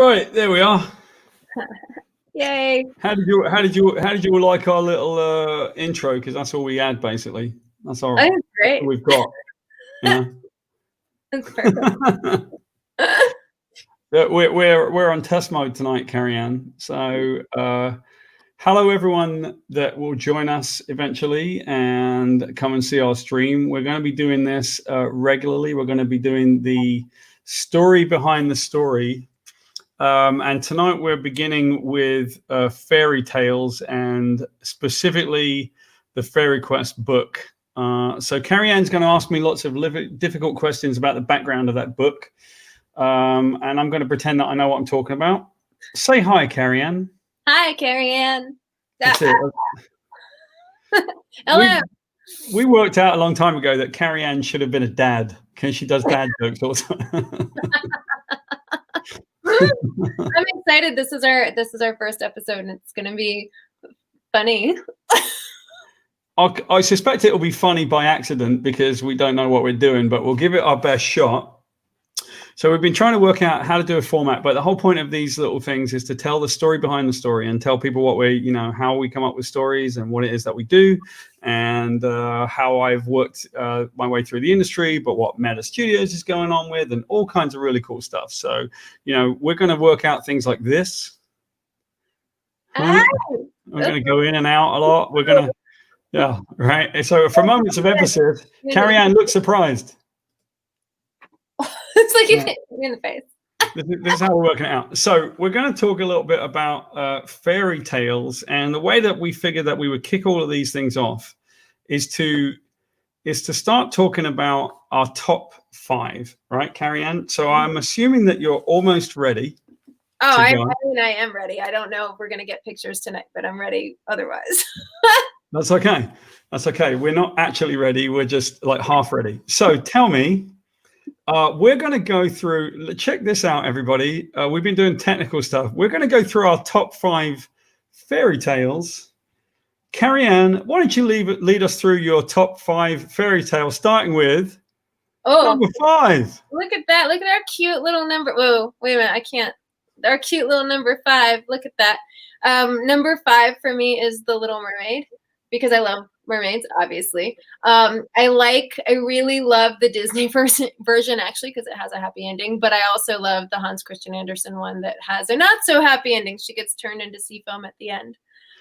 Right, there we are. Yay! How did you like our little intro? Because that's all we had basically. That's all. That's great. We've got. Yeah. That's perfect. We're on test mode tonight, Carrie Anne. So hello everyone that will join us eventually and come and see our stream. We're going to be doing this regularly. We're going to be doing the story behind the story. And tonight we're beginning with fairy tales and specifically the Fairy Quest book. So Carrie Anne's going to ask me lots of difficult questions about the background of that book. And I'm going to pretend that I know what I'm talking about. Say hi, Carrie Anne. Hi, Carrie Anne. That's it. Hello. We worked out a long time ago that Carrie Anne should have been a dad because she does dad jokes all the time. I'm excited. This is our first episode, and it's going to be funny. I suspect it will be funny by accident because we don't know what we're doing, but we'll give it our best shot. So we've been trying to work out how to do a format, but the whole point of these little things is to tell the story behind the story and tell people what how we come up with stories and what it is that we do, and how I've worked my way through the industry, but what Meta Studios is going on with, and all kinds of really cool stuff. So, we're going to work out things like this. Right? We're going to go in and out a lot. We're going to, yeah, right. So for moments of emphasis, Carrie Anne looks surprised. It's like you hit me in the face. This is how we're working it out. So we're going to talk a little bit about fairy tales, and the way that we figured that we would kick all of these things off is to start talking about our top 5, right, Carrie Anne? So I'm assuming that you're almost ready. Oh, I am ready. I don't know if we're going to get pictures tonight, but I'm ready otherwise. That's okay. That's okay. We're not actually ready. We're just like half ready. So tell me. We're going to go through, check this out, everybody. We've been doing technical stuff. We're going to go through our top 5 fairy tales. Carrie Anne, why don't you lead us through your top 5 fairy tales, starting with number 5. Look at that. Look at our cute little number. Whoa, wait a minute. I can't. Our cute little number 5. Look at that. Number 5 for me is The Little Mermaid, because I love mermaids, obviously. I really love the Disney version, actually, because it has a happy ending. But I also love the Hans Christian Andersen one that has a not so happy ending. She gets turned into sea foam at the end.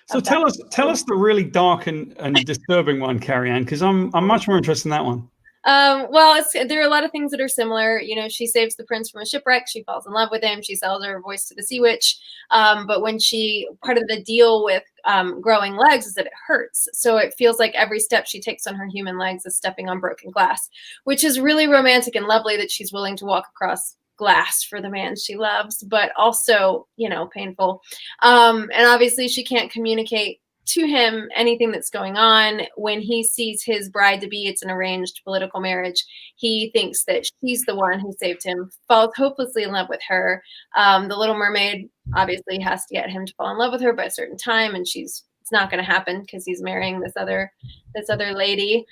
So tell us the really dark and disturbing one, Carrie Anne, because I'm much more interested in that one. Well, there are a lot of things that are similar. She saves the prince from a shipwreck. She falls in love with him. She sells her voice to the sea witch. But when part of the deal with growing legs is that it hurts. So it feels like every step she takes on her human legs is stepping on broken glass, which is really romantic and lovely that she's willing to walk across glass for the man she loves, but also, painful. And obviously she can't communicate to him anything that's going on. When he sees his bride-to-be, it's an arranged political marriage, he thinks that she's the one who saved him, falls hopelessly in love with her. The Little Mermaid obviously has to get him to fall in love with her by a certain time, and it's not going to happen because he's marrying this other lady.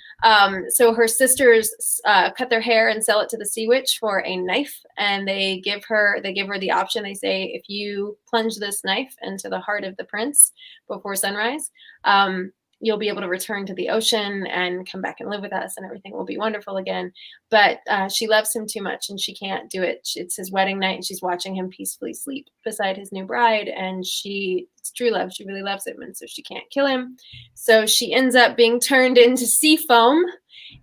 So her sisters cut their hair and sell it to the sea witch for a knife, and they give her the option. They say, if you plunge this knife into the heart of the prince before sunrise, you'll be able to return to the ocean and come back and live with us, and everything will be wonderful again. But she loves him too much, and she can't do it. It's his wedding night, and she's watching him peacefully sleep beside his new bride, and it's true love. She really loves him, and so she can't kill him. So she ends up being turned into sea foam,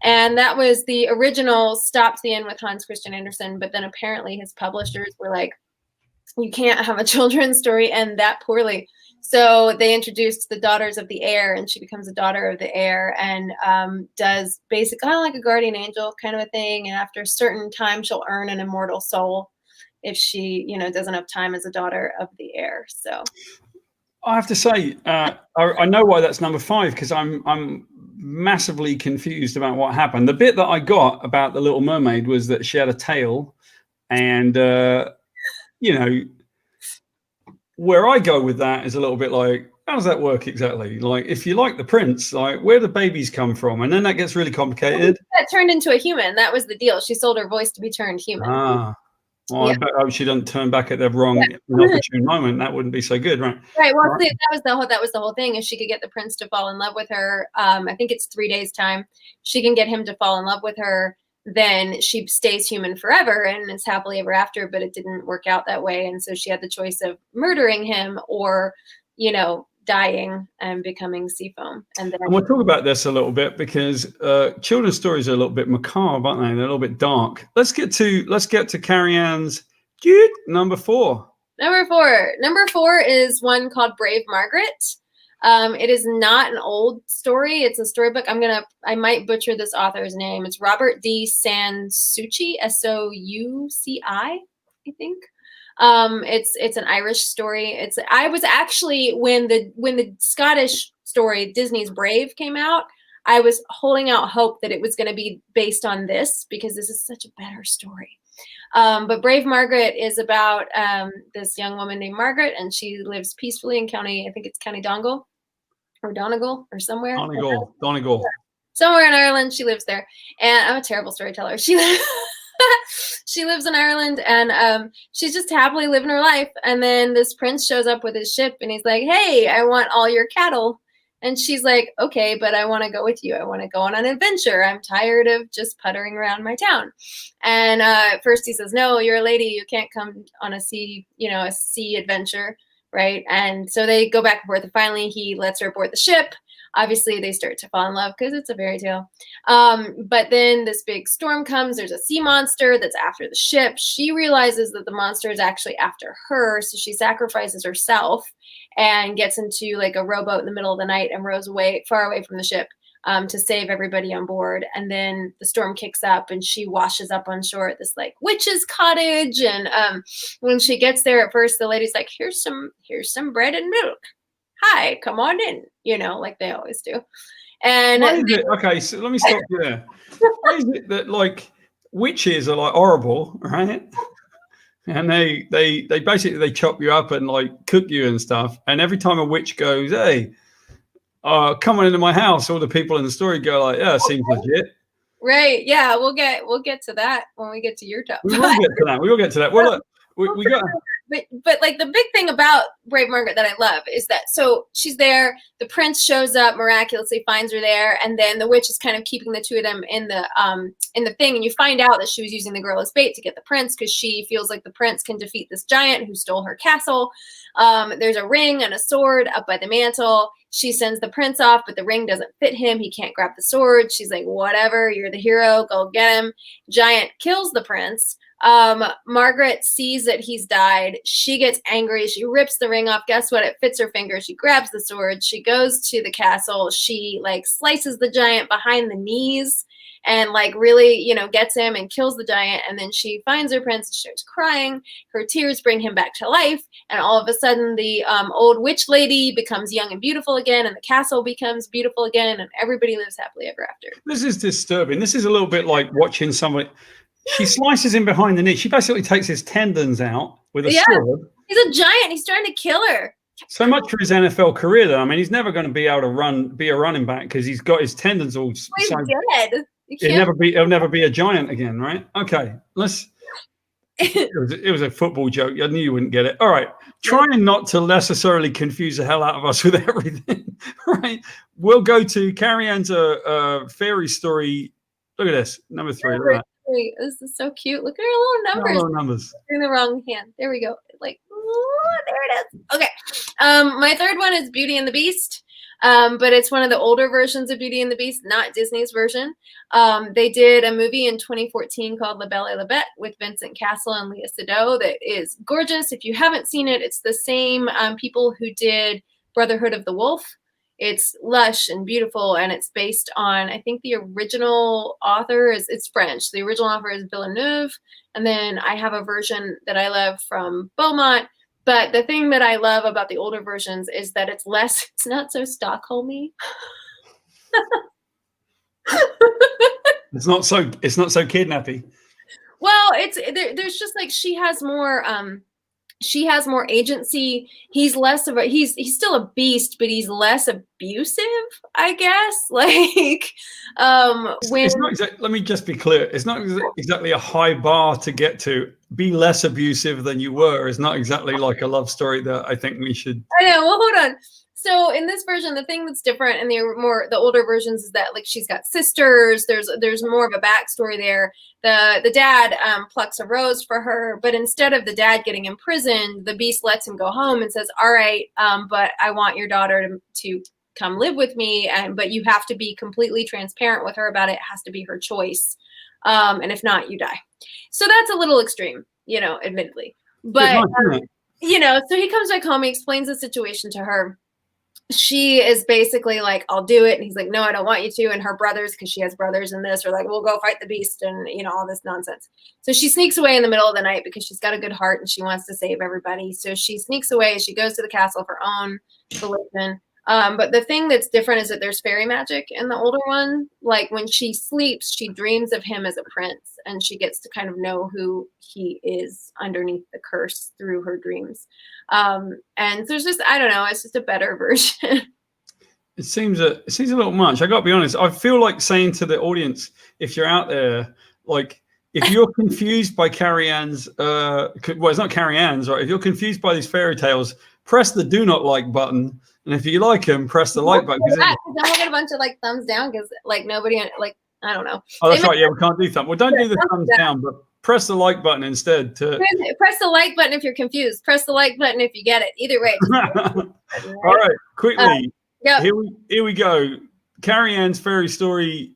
and that was the original stop to the end with Hans Christian Andersen. But then apparently his publishers were like, you can't have a children's story end that poorly. So they introduced the Daughters of the Air, and she becomes a daughter of the air, and does basically kind of like a guardian angel kind of a thing. And after a certain time, she'll earn an immortal soul if she, does enough time as a daughter of the air. So I have to say, I know why that's number 5, because I'm massively confused about what happened. The bit that I got about the Little Mermaid was that she had a tail, and where I go with that is a little bit like, how does that work exactly? Like, if you like the prince, like, where do babies come from? And then that gets really complicated. That turned into a human. That was the deal. She sold her voice to be turned human. Well, I hope she doesn't turn back at the wrong inopportune moment. That wouldn't be so good, right? Right. Well, right. That was the whole thing. If she could get the prince to fall in love with her, I think it's 3 days time. She can get him to fall in love with her. Then she stays human forever and is happily ever after. But it didn't work out that way, and so she had the choice of murdering him or, dying and becoming sea foam. And we'll talk about this a little bit because children's stories are a little bit macabre, aren't they? They're a little bit dark. Let's get to Carrie Anne's number 4. Number four is one called Brave Margaret. It is not an old story. It's a storybook. I might butcher this author's name. It's Robert D. Sansucci, Souci, I think. It's an Irish story. I was actually, when the Scottish story Disney's Brave came out, I was holding out hope that it was going to be based on this because this is such a better story. But Brave Margaret is about this young woman named Margaret, and she lives peacefully in I think it's County Donegal or Donegal or somewhere. Donegal. Somewhere in Ireland, she lives there. And I'm a terrible storyteller. She lives in Ireland, and she's just happily living her life. And then this prince shows up with his ship, and he's like, "Hey, I want all your cattle." And she's like, "Okay, but I want to go with you. I want to go on an adventure. I'm tired of just puttering around my town." And at first he says, "No, you're a lady. You can't come on a sea adventure." Right. And so they go back and forth. And finally, he lets her board the ship. Obviously, they start to fall in love because it's a fairy tale. But then this big storm comes. There's a sea monster that's after the ship. She realizes that the monster is actually after her. So she sacrifices herself and gets into like a rowboat in the middle of the night and rows far away from the ship to save everybody on board. And then the storm kicks up and she washes up on shore at this like witch's cottage. And when she gets there, at first the lady's like, here's some bread and milk. Hi, come on in, like they always do. And okay, so let me stop you there. Why is it that like witches are like horrible, right? And they basically chop you up and like cook you and stuff. And every time a witch goes, "Hey, come on into my house," all the people in the story go like, "Yeah, seems legit." Right. Yeah, we'll get to that when we get to your top. We will get to that. Well, look, we got. But like the big thing about Brave Margaret that I love is that so she's there, the prince shows up, miraculously finds her there, and then the witch is kind of keeping the two of them in the thing, and you find out that she was using the girl as bait to get the prince because she feels like the prince can defeat this giant who stole her castle. There's a ring and a sword up by the mantle. She sends the prince off, but the ring doesn't fit him. He can't grab the sword. She's like, "Whatever, you're the hero, go get him." Giant kills the prince. Margaret sees that he's died. She gets angry. She rips the ring off. Guess what? It fits her finger. She grabs the sword. She goes to the castle. She like slices the giant behind the knees and like really, gets him and kills the giant. And then she finds her prince and starts crying. Her tears bring him back to life. And all of a sudden the old witch lady becomes young and beautiful again. And the castle becomes beautiful again. And everybody lives happily ever after. This is disturbing. This is a little bit like watching somebody. She slices him behind the knee. She basically takes his tendons out with a sword. He's a giant. He's trying to kill her. So much for his NFL career, though. I mean, he's never going to be able to be a running back because he's got his tendons all. He's dead. He'll never be a giant again, right? Okay, let's. It was a football joke. I knew you wouldn't get it. All right, trying not to necessarily confuse the hell out of us with everything. Right, we'll go to Carrie Anne's fairy story. Look at this, number 3. Look at that. This is so cute. Look at her little numbers. In the wrong hand. There we go. Like, ooh, there it is. Okay. My third one is Beauty and the Beast. But it's one of the older versions of Beauty and the Beast, not Disney's version. They did a movie in 2014 called La Belle et la Bête with Vincent Cassel and Léa Seydoux that is gorgeous. If you haven't seen it, it's the same people who did Brotherhood of the Wolf. It's lush and beautiful, and it's based on, I think the original author it's French. The original author is Villeneuve, and then I have a version that I love from Beaumont. But the thing that I love about the older versions is that it's not so Stockholmy. It's not so kidnappy. Well, there's just like she has more she has more agency. He's less of a he's still a beast, but he's less abusive, I guess. Like when It's not exactly, let me just be clear. It's not exactly a high bar to get to. Be less abusive than you were is not exactly like a love story that I think we should. I know. Well, hold on. So in this version, the thing that's different in the older versions is that like she's got sisters. There's more of a backstory there. The dad plucks a rose for her, but instead of the dad getting imprisoned, the beast lets him go home and says, "All right, but I want your daughter to come live with me, but you have to be completely transparent with her about it. It has to be her choice, and if not, you die." So that's a little extreme, admittedly, but. So he comes back home, he explains the situation to her. She is basically like, "I'll do it." And he's like, "No, I don't want you to." And her brothers, because she has brothers in this, are like, "We'll go fight the beast," and all this nonsense. So she sneaks away in the middle of the night because she's got a good heart and she wants to save everybody. So she sneaks away. She goes to the castle of her own volition. But the thing that's different is that there's fairy magic in the older one. Like when she sleeps, she dreams of him as a prince, and she gets to kind of know who he is underneath the curse through her dreams. And so there's just, I don't know, it's just a better version. It seems a little much. I got to be honest. I feel like saying to the audience, if you're out there, like if you're confused by Carrie Anne's, well, it's not Carrie Anne's, right? If you're confused by these fairy tales, press the do not like button. And if you like them, press the like button. Then we'll get a bunch of like thumbs down because like nobody like I don't know. Oh, that's right. Yeah, we can't do thumbs. Well, don't do the thumbs down, but press the like button instead. Press the like button if you're confused. Press the like button if you get it. Either way. All right, quickly. Yep. Here we go. Carrie Anne's fairy story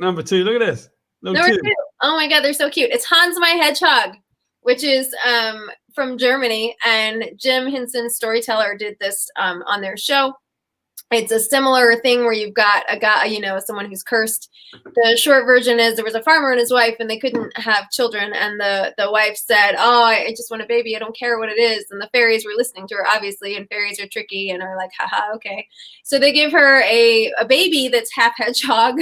number 2. Look at this. Number 2. Oh my God, they're so cute. It's Hans my Hedgehog, which is from Germany, and Jim Henson's Storyteller did this on their show. It's a similar thing where you've got a guy, someone who's cursed. The short version is there was a farmer and his wife, and they couldn't have children. And the wife said, "Oh, I just want a baby. I don't care what it is." And the fairies were listening to her, obviously, and fairies are tricky and are like, "Haha, okay." So they give her a baby that's half hedgehog.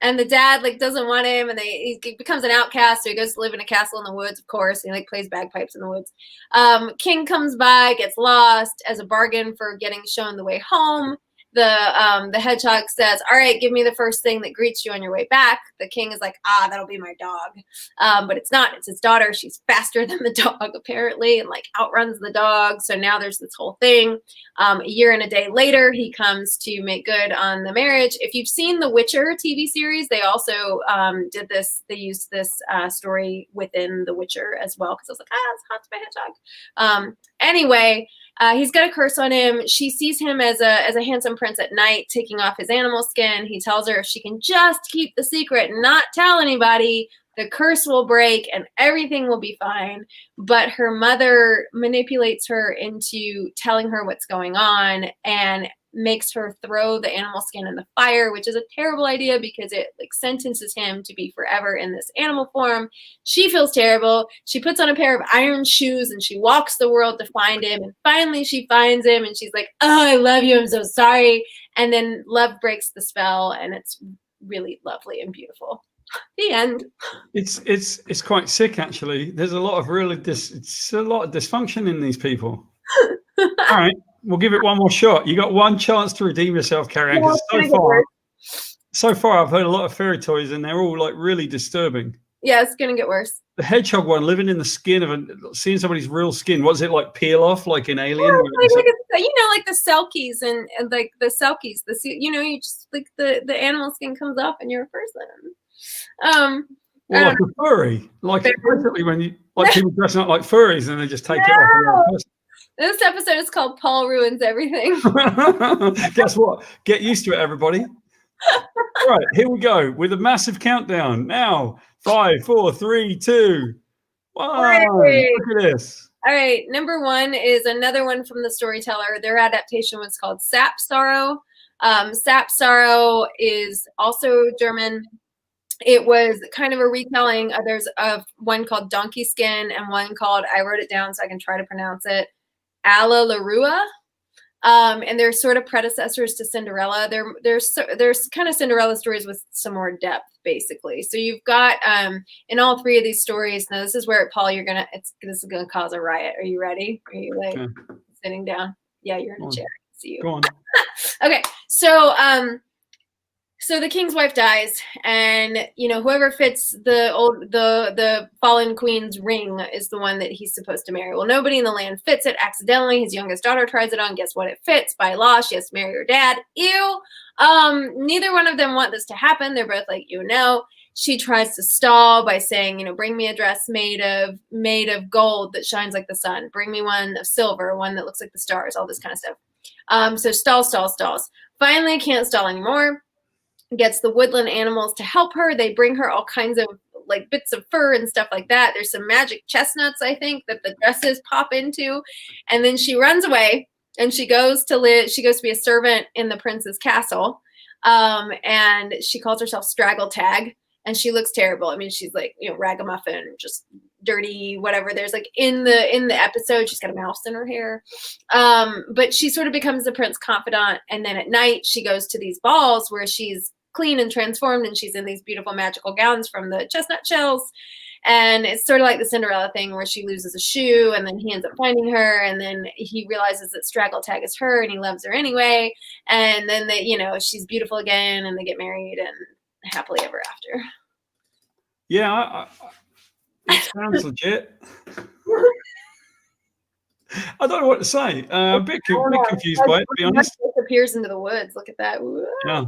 And the dad doesn't want him, and he becomes an outcast, so he goes to live in a castle in the woods, of course, and he plays bagpipes in the woods. King comes by, gets lost as a bargain for getting shown the way home. The hedgehog says, "All right, give me the first thing that greets you on your way back." The king is like, "That'll be my dog." But it's not. It's his daughter. She's faster than the dog, apparently, and outruns the dog. So now there's this whole thing. A year and a day later, he comes to make good on the marriage. If you've seen the Witcher TV series, they also did this. They used this story within the Witcher as well, because I was like, it's Hans my Hedgehog. Anyway, he's got a curse on him. She sees him as a handsome prince at night, taking off his animal skin. He tells her if she can just keep the secret and not tell anybody, the curse will break and everything will be fine. But her mother manipulates her into telling her what's going on and makes her throw the animal skin in the fire, which is a terrible idea because it sentences him to be forever in this animal form. She feels terrible. She puts on a pair of iron shoes and she walks the world to find him. And finally she finds him and she's like, "Oh, I love you. I'm so sorry." And then love breaks the spell, and it's really lovely and beautiful. The end. It's quite sick, actually. There's a lot of it's a lot of dysfunction in these people. All right, we'll give it one more shot. You got one chance to redeem yourself, Carrie Anne. So far, I've heard a lot of fairy toys, and they're all like really disturbing. Yeah, it's gonna get worse. The hedgehog one, living in the skin of seeing somebody's real skin. What is it like? Peel off like in Alien? Yeah, like the selkies and like the selkies. You just the animal skin comes off and you're a person. Well, like a furry, like basically when you people dressing up like furries and they just take it off. This episode is called Paul Ruins Everything. Guess what? Get used to it, everybody. All right, here we go with a massive countdown. Now, 5, 4, 3, 2, 1. Right. Look at this. All right, number 1 is another one from the Storyteller. Their adaptation was called Sap Sorrow. Sap Sorrow is also German. It was kind of a retelling. There's one called Donkey Skin and one called, I wrote it down so I can try to pronounce it, Alla La Rua. And they're sort of predecessors to Cinderella. There's kind of Cinderella stories with some more depth, basically. So you've got in all three of these stories. Now this is where, Paul, this is gonna cause a riot. Are you ready? Are you like sitting down? Yeah, you're in a chair. I see you. Go on. Okay, so the king's wife dies, and whoever fits the fallen queen's ring is the one that he's supposed to marry. Well, nobody in the land fits it. Accidentally, his youngest daughter tries it on. Guess what? It fits. By law, she has to marry her dad. Ew. Neither one of them want this to happen. They're both like, She tries to stall by saying, bring me a dress made of gold that shines like the sun. Bring me one of silver, one that looks like the stars. All this kind of stuff. So stalls. Finally, can't stall anymore. Gets the woodland animals to help her. They bring her all kinds of like bits of fur and stuff like that. There's some magic chestnuts, I think, that the dresses pop into. And then she runs away and she goes to be a servant in the prince's castle. And she calls herself Straggle Tag, and she looks terrible. I mean, she's like, ragamuffin, just dirty, whatever. There's like in the episode, she's got a mouse in her hair. But she sort of becomes the prince's confidant. And then at night she goes to these balls where she's clean and transformed, and she's in these beautiful magical gowns from the chestnut shells. And it's sort of like the Cinderella thing where she loses a shoe and then he ends up finding her, and then he realizes that Straggle Tag is her and he loves her anyway. And then she's beautiful again, and they get married and happily ever after. Yeah, it sounds legit. I don't know what to say. A bit confused by it, to be honest. Disappears into the woods. Look at that. Yeah.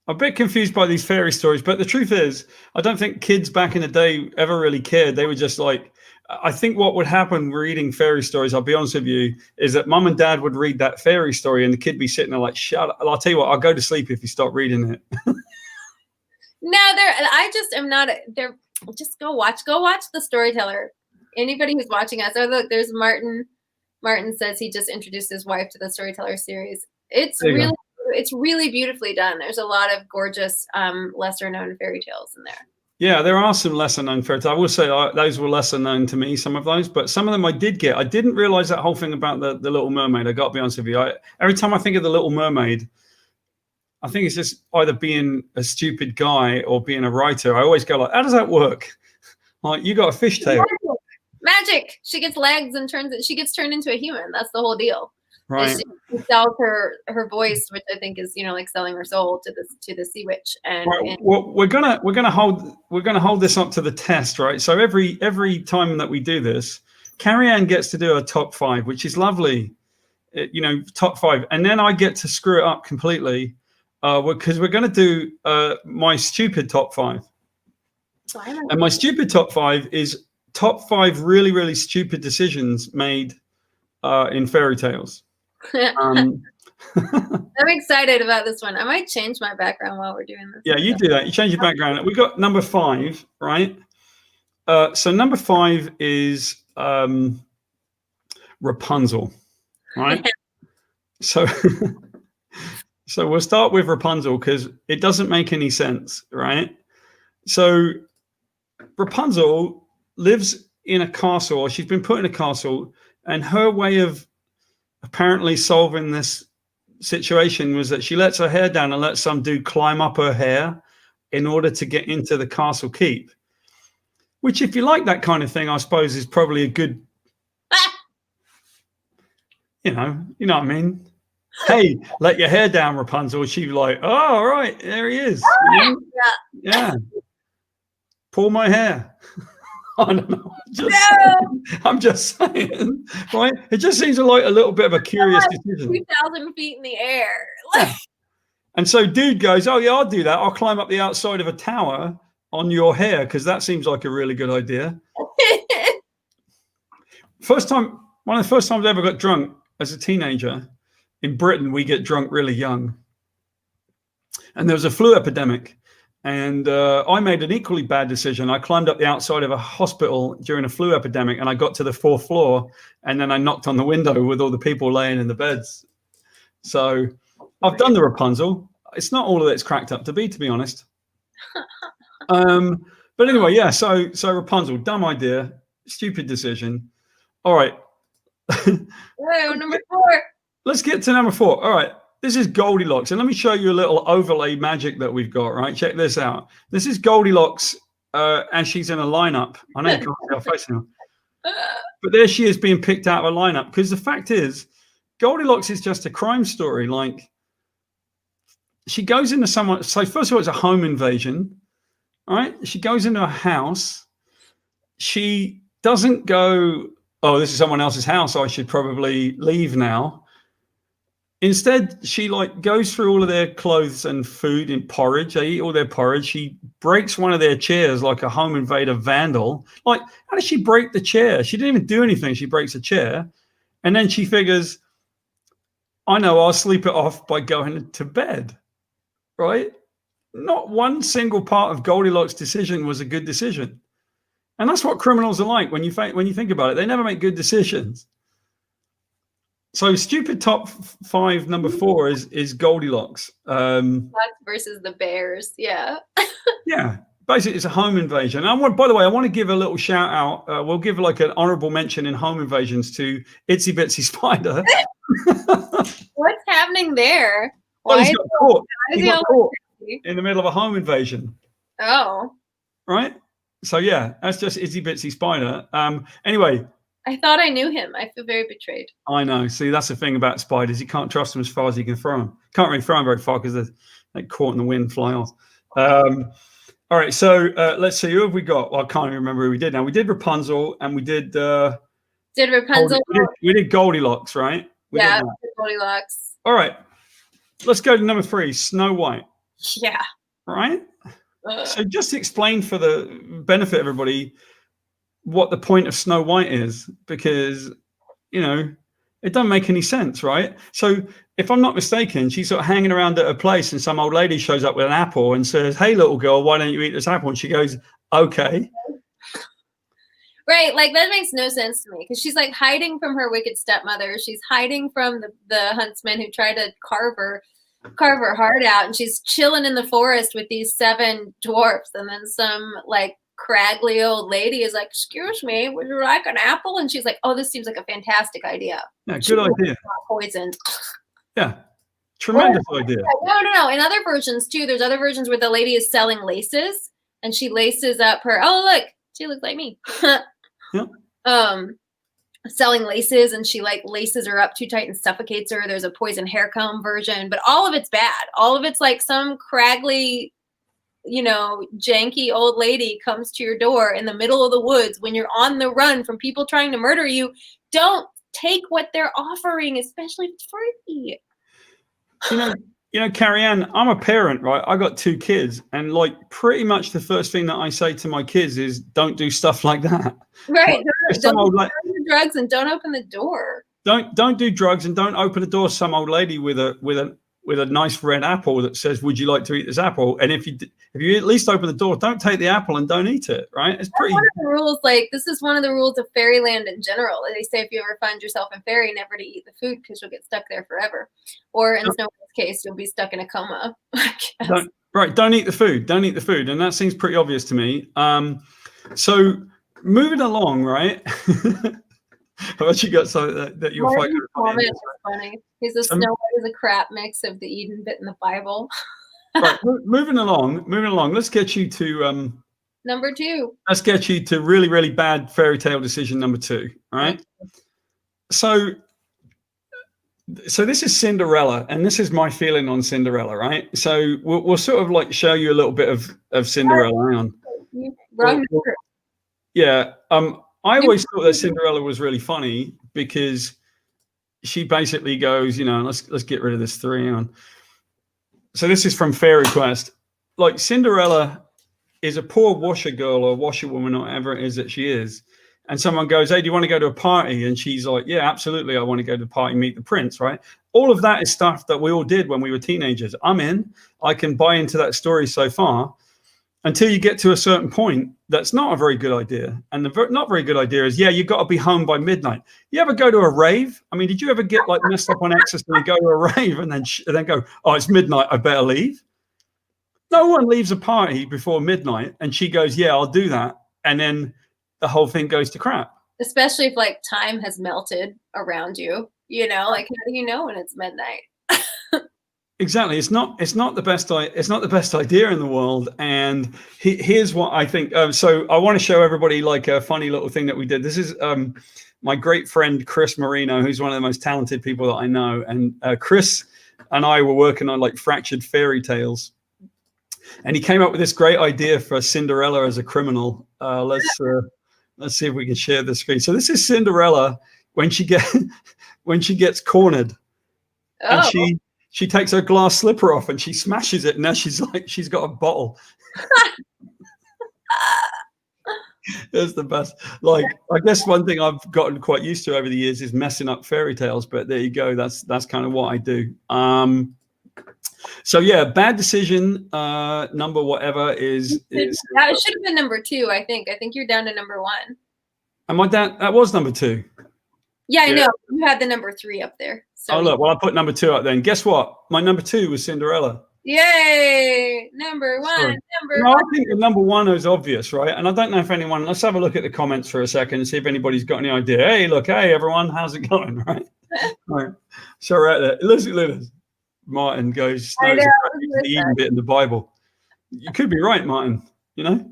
A bit confused by these fairy stories, but the truth is, I don't think kids back in the day ever really cared. They were just like, I think what would happen reading fairy stories, I'll be honest with you, is that mum and dad would read that fairy story and the kid be sitting there like, shut up. I'll tell you what, I'll go to sleep if you stop reading it. No, I just am not there. Just go watch The Storyteller. Anybody who's watching us. Oh, look, there's Martin. Martin says he just introduced his wife to the Storyteller series. It's really beautifully done. There's a lot of gorgeous, lesser known fairy tales in there. Yeah, there are some lesser known fairy tales. I will say those were lesser known to me, some of those, but some of them I did get. I didn't realize that whole thing about the Little Mermaid. I got to be honest with you. Every time I think of the Little Mermaid, I think it's just either being a stupid guy or being a writer. I always go like, how does that work? Like, you got a fishtail. Magic. She gets legs and she gets turned into a human. That's the whole deal. Right. She sells her voice, which I think is like selling her soul to the sea witch. And, right. Well, we're gonna hold this up to the test, right? So every time that we do this, Carrie Anne gets to do a top 5, which is lovely. Top 5, and then I get to screw it up completely because we're going to do my stupid top 5. And my stupid top 5 is top 5 really, really stupid decisions made in fairy tales. I'm excited about this one. I might change my background while we're doing this. Yeah, you do that. You change your background. We got number 5, right? So number 5 is Rapunzel, right? So we'll start with Rapunzel because it doesn't make any sense, right? So Rapunzel lives in a castle, or she's been put in a castle, and her way of apparently solving this situation was that she lets her hair down and lets some dude climb up her hair in order to get into the castle keep. Which, if you like that kind of thing, I suppose is probably a good, you know what I mean? Hey, let your hair down, Rapunzel. She'd be like, oh, all right, there he is. Yeah. Pull my hair. I don't know. I'm just saying, right? It just seems like a little bit of a curious decision. 2,000 feet in the air. Yeah. And so dude goes, oh, yeah, I'll do that. I'll climb up the outside of a tower on your hair because that seems like a really good idea. One of the first times I ever got drunk as a teenager. In Britain, we get drunk really young. And there was a flu epidemic. And I made an equally bad decision. I climbed up the outside of a hospital during a flu epidemic, and I got to the 4th floor, and then I knocked on the window with all the people laying in the beds. So I've done the Rapunzel. It's not all that it's cracked up to be honest. But anyway, yeah, so Rapunzel, dumb idea, stupid decision. All right. Whoa, number 4. let's get to number 4. All right. This is Goldilocks. And let me show you a little overlay magic that we've got, right? Check this out. This is Goldilocks and she's in a lineup. I know you can't see her face now. But there she is being picked out of a lineup. Because the fact is, Goldilocks is just a crime story. Like, she goes into someone. So first of all, it's a home invasion, right? She goes into a house. She doesn't go, oh, this is someone else's house, I should probably leave now. Instead, she like goes through all of their clothes and food and porridge. They eat all their porridge. She breaks one of their chairs like a home invader vandal. Like, how does she break the chair? She didn't even do anything. She breaks a chair. And then she figures, I know, I'll sleep it off by going to bed, right? Not one single part of Goldilocks' decision was a good decision. And that's what criminals are like when you think about it. They never make good decisions. So stupid top 5, number 4 is Goldilocks. Versus the bears. Yeah. Yeah. Basically, it's a home invasion. And by the way, I want to give a little shout out. We'll give like an honorable mention in home invasions to Itsy Bitsy Spider. What's happening there? Well, he got caught. He got caught in the middle of a home invasion. Oh. Right? So, yeah, that's just Itsy Bitsy Spider. Anyway. I thought I knew him. I feel very betrayed. I know. See, that's the thing about spiders. You can't trust them as far as you can throw them. Can't really throw them very far because they're caught in the wind, fly off. All right, so let's see. Who have we got? Well, I can't even remember who we did now. We did Rapunzel and we did... Did Rapunzel? We did Goldilocks, right? We did Goldilocks. All right. Let's go to number 3, Snow White. Yeah. Right? So just explain for the benefit of everybody what the point of Snow White is, because, you know, it doesn't make any sense, right? So if I'm not mistaken, she's sort of hanging around at a place and some old lady shows up with an apple and says, hey, little girl, why don't you eat this apple? And she goes, okay. Right. Like, that makes no sense to me because she's like hiding from her wicked stepmother. She's hiding from the huntsman who tried to carve her heart out. And she's chilling in the forest with these 7 dwarfs. And then some like craggly old lady is like, excuse me, would you like an apple? And she's like, oh, this seems like a fantastic idea. Yeah, good idea. Poisoned. Yeah, tremendous idea. No. In other versions too, there's other versions where the lady is selling laces and she laces up her, oh, look, she looks like me. Yeah. Selling laces and she like laces her up too tight and suffocates her. There's a poison hair comb version, but all of it's bad. All of it's like some craggly, you know, janky old lady comes to your door in the middle of the woods when you're on the run from people trying to murder you. Don't take what they're offering, especially if it's free. You know, Carrie Anne, I'm a parent, right? I got 2 kids, and like pretty much the first thing that I say to my kids is, "Don't do stuff like that." Right? Don't do drugs and don't open the door. Don't do drugs and don't open the door. Some old lady with a nice red apple that says, "Would you like to eat this apple?" And if you at least open the door, don't take the apple and don't eat it. Right? It's pretty. One of the rules, like this is one of the rules of fairyland in general. They say if you ever find yourself in fairy, never to eat the food because you'll get stuck there forever. Or in Snow White's case, you'll be stuck in a coma. Don't eat the food. Don't eat the food, and that seems pretty obvious to me. So moving along, right? I've actually got something that you'll find funny. He's a Snow White is a crap mix of the Eden bit and the Bible. Right, moving along. Let's get you to number 2. Let's get you to really, really bad fairy tale decision number 2. All right. So this is Cinderella, and this is my feeling on Cinderella, right? So we'll sort of like show you a little bit of Cinderella. Hang on. Yeah. I always thought that Cinderella was really funny because she basically goes, you know, let's get rid of this 3 on. So this is from Fairy Quest. Like Cinderella is a poor washer girl or washerwoman or whatever it is that she is. And someone goes, hey, do you want to go to a party? And she's like, yeah, absolutely. I want to go to the party, meet the prince, right? All of that is stuff that we all did when we were teenagers. I'm in. I can buy into that story so far. Until you get to a certain point, that's not a very good idea. And the not very good idea is, yeah, you've got to be home by midnight. You ever go to a rave? I mean, did you ever get like messed up on ecstasy and go to a rave and then go, oh, it's midnight, I better leave? No one leaves a party before midnight. And she goes, yeah, I'll do that. And then the whole thing goes to crap. Especially if like time has melted around you. You know, like how do you know when it's midnight? Exactly. It's not the best. It's not the best idea in the world. And here's what I think. So I want to show everybody like a funny little thing that we did. This is my great friend Chris Marino, who's one of the most talented people that I know. And Chris and I were working on like fractured fairy tales, and he came up with this great idea for Cinderella as a criminal. Let's see if we can share the screen. So this is Cinderella when she gets cornered, and she takes her glass slipper off and she smashes it. And now she's got a bottle. It's the best. Like, I guess one thing I've gotten quite used to over the years is messing up fairy tales. But there you go. That's kind of what I do. So yeah, bad decision. Number whatever is that should have been number 2. I think you're down to number 1. Am I down? That was number 2. Yeah, I know. You had the number 3 up there. So look, well, I put number 2 up then. Guess what? My number 2 was Cinderella. Yay! Number 1. Sorry. I think the number 1 is obvious, right? And I don't know if anyone. Let's have a look at the comments for a second and see if anybody's got any idea. Hey, look, hey everyone, how's it going? Right. All right. So right there, listen. Martin goes, Snow's the Eden bit in the Bible. You could be right, Martin. You know.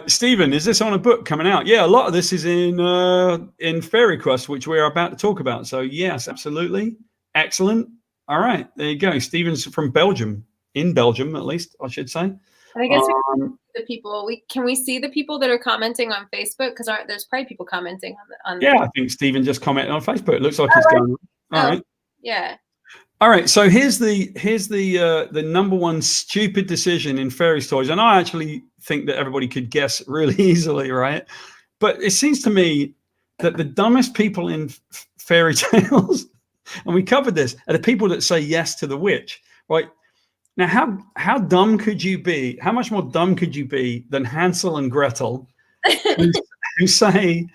Stephen, is this on a book coming out? Yeah, a lot of this is in Fairy Quest, which we're about to talk about. So yes, absolutely. Excellent. All right, there you go. Stephen's from Belgium, in Belgium at least, I should say. And I guess the people can we see the people that are commenting on Facebook, because there's probably people commenting on yeah, I think Stephen just commented on Facebook. It looks like he's going. All right. Yeah. All right, so here's the number 1 stupid decision in fairy stories, and I actually think that everybody could guess really easily, right? But it seems to me that the dumbest people in fairy tales, and we covered this, are the people that say yes to the witch, right? Now, how dumb could you be? How much more dumb could you be than Hansel and Gretel, who say,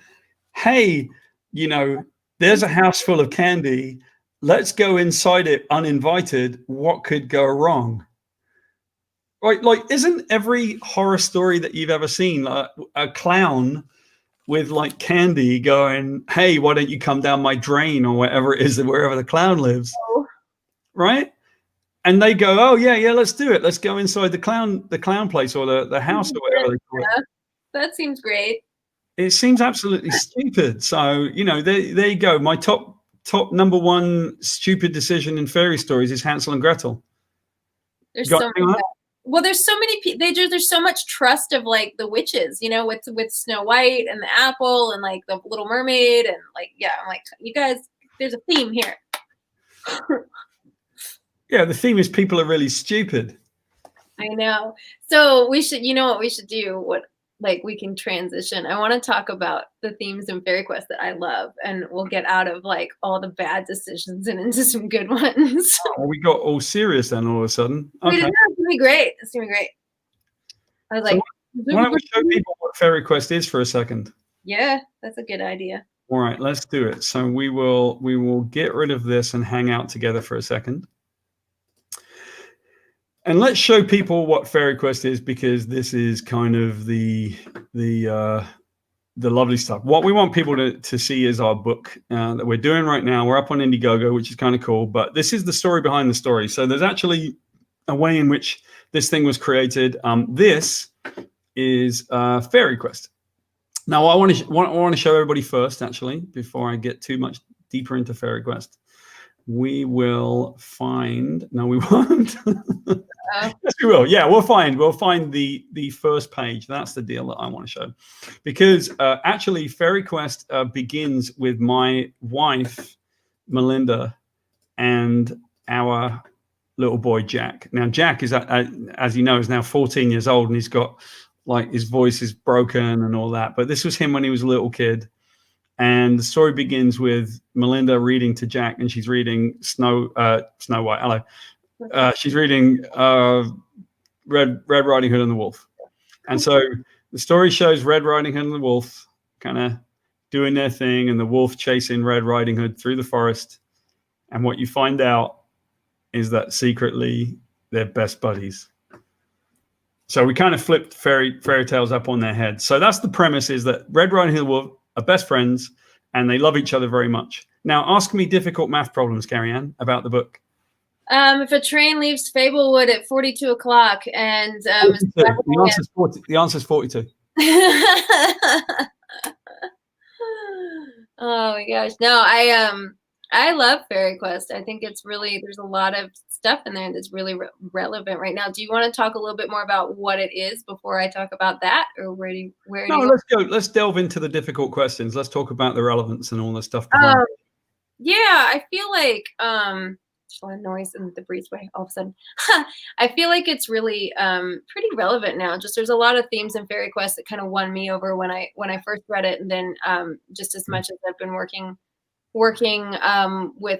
"Hey, you know, there's a house full of candy. Let's go inside it uninvited. What could go wrong?" Right? Like, isn't every horror story that you've ever seen a clown with like candy going, "Hey, why don't you come down my drain," or whatever it is, wherever the clown lives, right? And they go, "Oh yeah, let's do it. Let's go inside the clown place or the house or whatever they call it." That seems great. It seems absolutely stupid. So you know, there you go. My top number 1 stupid decision in fairy stories is Hansel and Gretel. There's so many. Well, there's so many people. There's so much trust of like the witches, you know, with Snow White and the apple and like the Little Mermaid and like, yeah, I'm like, you guys, there's a theme here. Yeah, the theme is people are really stupid. I know. So we should, you know what we should do? Like we can transition. I want to talk about the themes in Fairy Quest that I love, and we'll get out of like all the bad decisions and into some good ones. Oh, we got all serious then all of a sudden. Okay. It's gonna be great. It's gonna be great. I was like, why don't we show people what Fairy Quest is for a second? Yeah, that's a good idea. All right, let's do it. So we will get rid of this and hang out together for a second. And let's show people what Fairy Quest is, because this is kind of the lovely stuff. What we want people to see is our book that we're doing right now. We're up on Indiegogo, which is kind of cool, but this is the story behind the story. So there's actually a way in which this thing was created. This is Fairy Quest. Now, I want to show everybody first, actually, before I get too much deeper into Fairy Quest. We will find. No, we won't. Yes, we will. Yeah, we'll find the first page. That's the deal that I want to show, because actually, Fairy Quest begins with my wife, Melinda, and our little boy Jack. Now, Jack is, as you know, is now 14 years old, and he's got like his voice is broken and all that. But this was him when he was a little kid. And the story begins with Melinda reading to Jack, and she's reading Snow White. Hello. She's reading Red Riding Hood and the Wolf. And so the story shows Red Riding Hood and the Wolf kind of doing their thing, and the wolf chasing Red Riding Hood through the forest. And what you find out is that secretly they're best buddies. So we kind of flipped fairy tales up on their head. So that's the premise, is that Red Riding Hood and the Wolf are best friends, and they love each other very much. Now, ask me difficult math problems, Carrie Anne, about the book. If a train leaves Fablewood at 42 o'clock and the answer's 42. Oh my gosh. No, I love Fairy Quest. I think it's really, there's a lot of stuff in there that's really relevant right now. Do you want to talk a little bit more about what it is before I talk about that, or let's delve into the difficult questions. Let's talk about the relevance and all the stuff. Yeah, I feel like just a lot of noise in the breezeway all of a sudden. I feel like it's really pretty relevant now. Just there's a lot of themes in Fairy Quest that kind of won me over when I first read it, and then just as much as I've been working with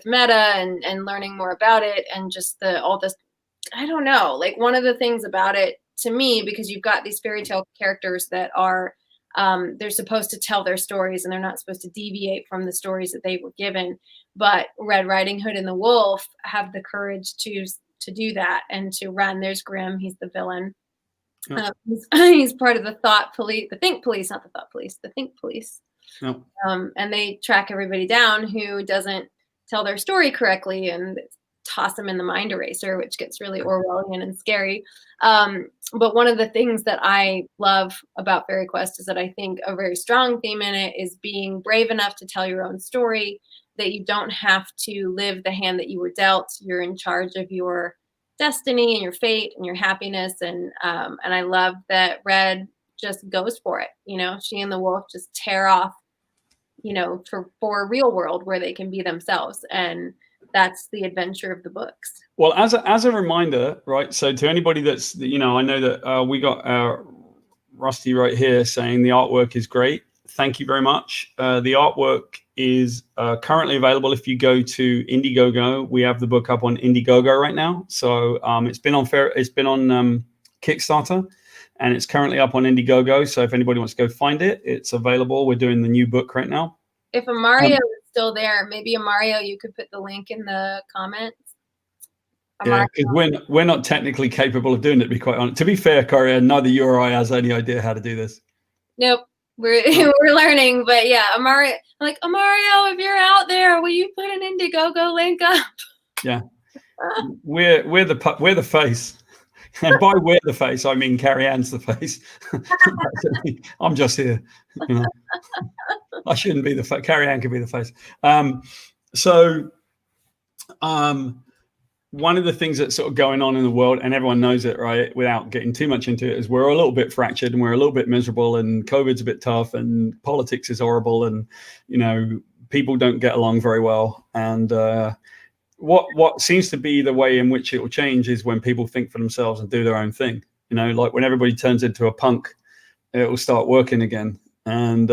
meta and learning more about it, and just all this, I don't know, like one of the things about it to me, because you've got these fairy tale characters that are they're supposed to tell their stories, and they're not supposed to deviate from the stories that they were given. But Red Riding Hood and the Wolf have the courage to do that and to run. There's Grimm, he's the villain. Yep. He's part of the thought police, the think police, not the thought police, the think police. Yep. And they track everybody down who doesn't tell their story correctly, and toss them in the mind eraser, which gets really Orwellian and scary. But one of the things that I love about Fairy Quest is that I think a very strong theme in it is being brave enough to tell your own story, that you don't have to live the hand that you were dealt. You're in charge of your destiny and your fate and your happiness. And I love that Red just goes for it. You know, she and the wolf just tear off, you know, for a real world where they can be themselves. And that's the adventure of the books. Well, as a reminder, right? So to anybody that's, you know, I know that we got Rusty right here saying the artwork is great. Thank you very much. The artwork is currently available if you go to Indiegogo. We have the book up on Indiegogo right now. So it's been on Kickstarter, and it's currently up on Indiegogo. So if anybody wants to go find it, it's available. We're doing the new book right now. If Amario is still there, maybe Amario, you could put the link in the comments. Yeah, because we're not technically capable of doing it, to be quite honest. To be fair, Carrie, neither you or I has any idea how to do this. Nope. We're learning, but yeah, Amario, like, Amario, if you're out there, will you put an Indiegogo link up? Yeah, we're the face, and by we're the face, I mean Carrie Anne's the face. I'm just here, you know. I shouldn't be the face. Carrie Anne could be the face. One of the things that's sort of going on in the world, and everyone knows it, right, without getting too much into it, is we're a little bit fractured and we're a little bit miserable, and COVID's a bit tough, and politics is horrible, and, you know, people don't get along very well. And what seems to be the way in which it will change is when people think for themselves and do their own thing. You know, like when everybody turns into a punk, it will start working again. And,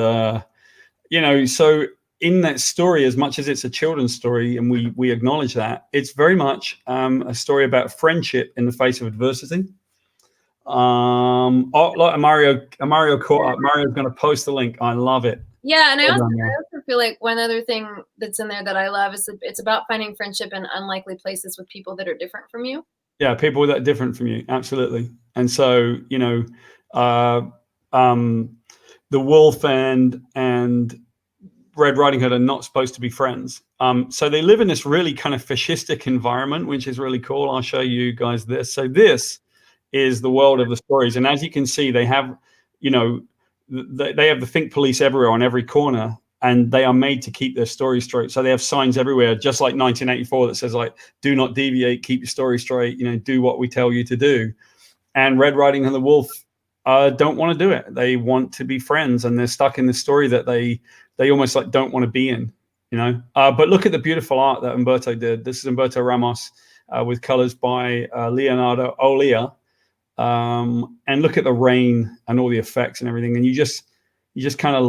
you know, so in that story, as much as it's a children's story, and we acknowledge that, it's very much a story about friendship in the face of adversity. Like Mario caught up. Mario's going to post the link. I love it. Yeah, and I also feel like one other thing that's in there that I love is that it's about finding friendship in unlikely places with people that are different from you. Yeah, people that are different from you, absolutely. And so, you know, the wolf and Red Riding Hood are not supposed to be friends. So they live in this really kind of fascistic environment, which is really cool. I'll show you guys this. So this is the world of the stories. And as you can see, they have, you know, they have the think police everywhere on every corner, and they are made to keep their story straight. So they have signs everywhere, just like 1984, that says, like, do not deviate, keep your story straight, you know, do what we tell you to do. And Red Riding Hood and the wolf don't want to do it. They want to be friends, and they're stuck in the story that they almost like don't want to be in, you know. But look at the beautiful art that Humberto did. This is Humberto Ramos with colors by Leonardo Olia. And look at the rain and all the effects and everything. And you just kind of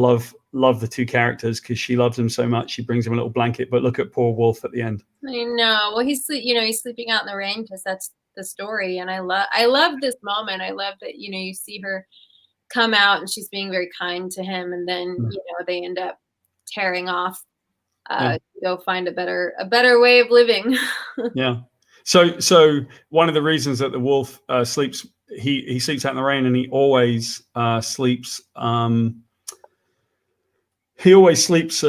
love the two characters, because she loves them so much. She brings him a little blanket, but look at poor Wolf at the end. I know. Well, he's sleeping out in the rain because that's the story. And I love this moment. I love that, you know, you see her come out and she's being very kind to him, and then you know, they end up tearing off to go find a better way of living. Yeah. So one of the reasons that the wolf sleeps, he sleeps out in the rain, and he always sleeps he always sleeps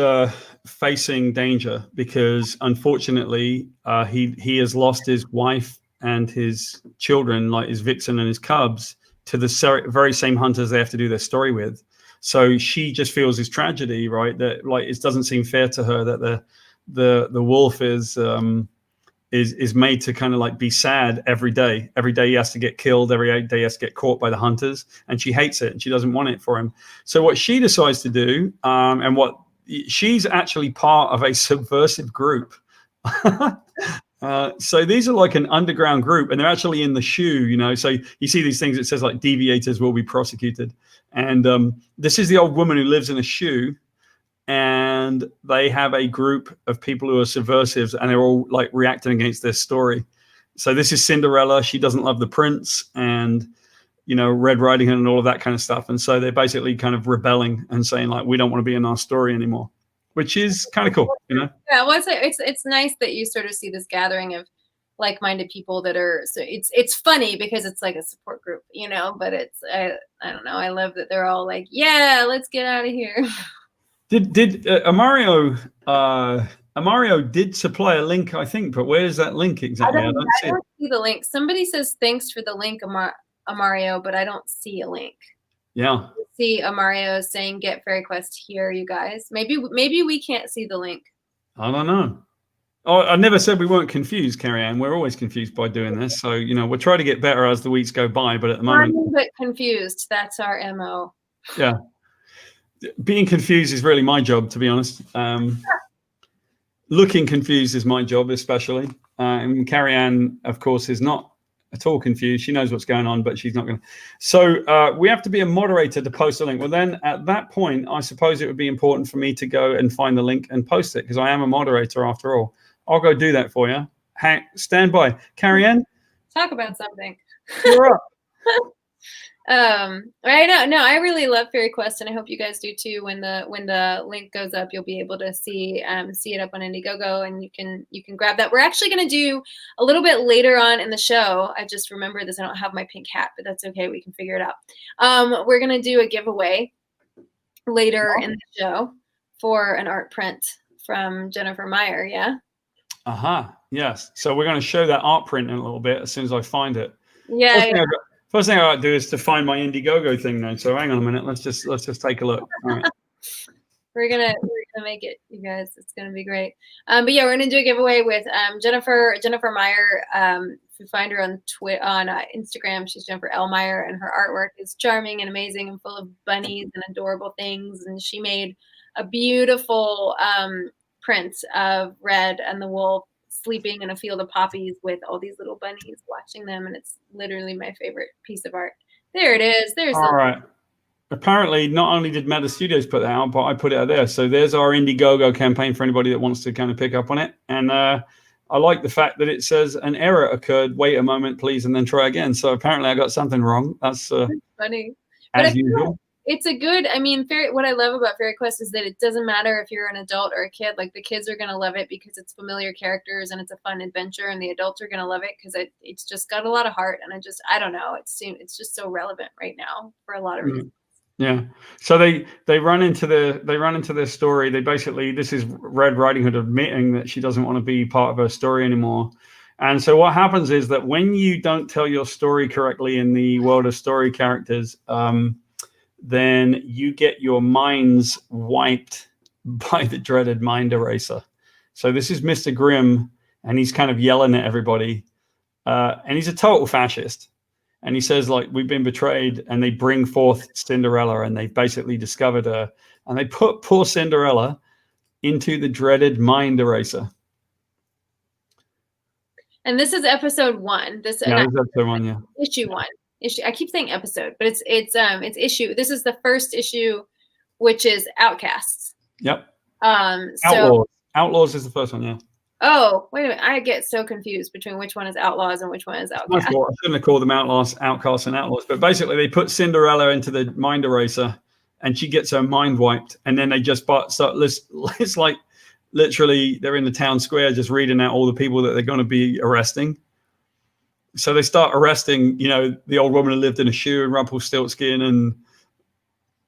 facing danger because, unfortunately, he has lost his wife and his children, like his vixen and his cubs, to the very same hunters they have to do their story with. So she just feels this tragedy, right? That like it doesn't seem fair to her that the wolf is made to kind of like be sad every day. Every day he has to get killed. Every day he has to get caught by the hunters, and she hates it and she doesn't want it for him. So what she decides to do, and what she's actually part of a subversive group. So these are like an underground group, and they're actually in the shoe, you know. So you see these things that says like deviators will be prosecuted, and this is the old woman who lives in a shoe, and they have a group of people who are subversives, and they're all like reacting against their story. So this is Cinderella. She doesn't love the prince, and you know, Red Riding Hood and all of that kind of stuff. And so they're basically kind of rebelling and saying like, we don't want to be in our story anymore, which is kind of cool, you know? Yeah, well, it's nice that you sort of see this gathering of like-minded people that are, so it's funny because it's like a support group, you know, but it's, I don't know. I love that they're all like, yeah, let's get out of here. Did Amario did supply a link, I think, but where's that link exactly? I don't see the link. Somebody says thanks for the link, Amario, but I don't see a link. Yeah. I see Amario saying get fairy quest here, you guys. Maybe we can't see the link. I don't know. Oh, I never said we weren't confused, Carrie Anne. We're always confused by doing this. So, you know, we'll try to get better as the weeks go by, but at the moment, But confused. That's our MO. Yeah. Being confused is really my job, to be honest. Looking confused is my job, especially. And Carrie Anne, of course, is not at all confused. She knows what's going on, but she's not going to. So we have to be a moderator to post a link. Well, then at that point, I suppose it would be important for me to go and find the link and post it because I am a moderator after all. I'll go do that for you. Stand by. Carrie Anne? Talk about something. You're up. I know. No, I really love Fairy Quest, and I hope you guys do too. When the link goes up, you'll be able to see it up on Indiegogo, and you can grab that. We're actually going to do a little bit later on in the show. I just remembered this. I don't have my pink hat, but that's okay. We can figure it out. We're going to do a giveaway later in the show for an art print from Jennifer Meyer. Yeah. Yes. So we're going to show that art print in a little bit as soon as I find it. Yeah. First thing I got to do is to find my Indiegogo thing now. So hang on a minute. Let's just take a look. All right. We're gonna make it, you guys. It's gonna be great. But yeah, we're gonna do a giveaway with Jennifer Meyer. If you find her on Instagram, she's Jennifer L. Meyer, and her artwork is charming and amazing and full of bunnies and adorable things. And she made a beautiful print of Red and the wolf sleeping in a field of poppies with all these little bunnies watching them, and it's literally my favorite piece of art. There it is. There's all right. Apparently, not only did Meta Studios put that out, but I put it out there. So there's our Indiegogo campaign for anybody that wants to kind of pick up on it. And I like the fact that it says an error occurred. Wait a moment, please, and then try again. So apparently, I got something wrong. That's funny. As usual. It's a good, I mean, what I love about Fairy Quest is that it doesn't matter if you're an adult or a kid. Like, the kids are going to love it because it's familiar characters and it's a fun adventure, and the adults are going to love it because it's just got a lot of heart. And I don't know, it's just so relevant right now for a lot of reasons. Yeah. So they run into their story. They basically, this is Red Riding Hood admitting that she doesn't want to be part of her story anymore. And so what happens is that when you don't tell your story correctly in the world of story characters, then you get your minds wiped by the dreaded mind eraser. So this is Mr. Grimm, and he's kind of yelling at everybody. And he's a total fascist. And he says, like, we've been betrayed. And they bring forth Cinderella, and they've basically discovered her. And they put poor Cinderella into the dreaded mind eraser. And this is episode 1. This is episode 1, yeah. Issue 1. I keep saying episode, but it's issue. This is the first issue, which is Outcasts. Yep. So Outlaws is the first one, yeah. Oh, wait a minute. I get so confused between which one is Outlaws and which one is Outcasts. I shouldn't have called them Outlaws, Outcasts, and Outlaws. But basically, they put Cinderella into the mind eraser, and she gets her mind wiped. And then they just start. It's like literally they're in the town square just reading out all the people that they're going to be arresting. So they start arresting, you know, the old woman who lived in a shoe and Rumpelstiltskin, and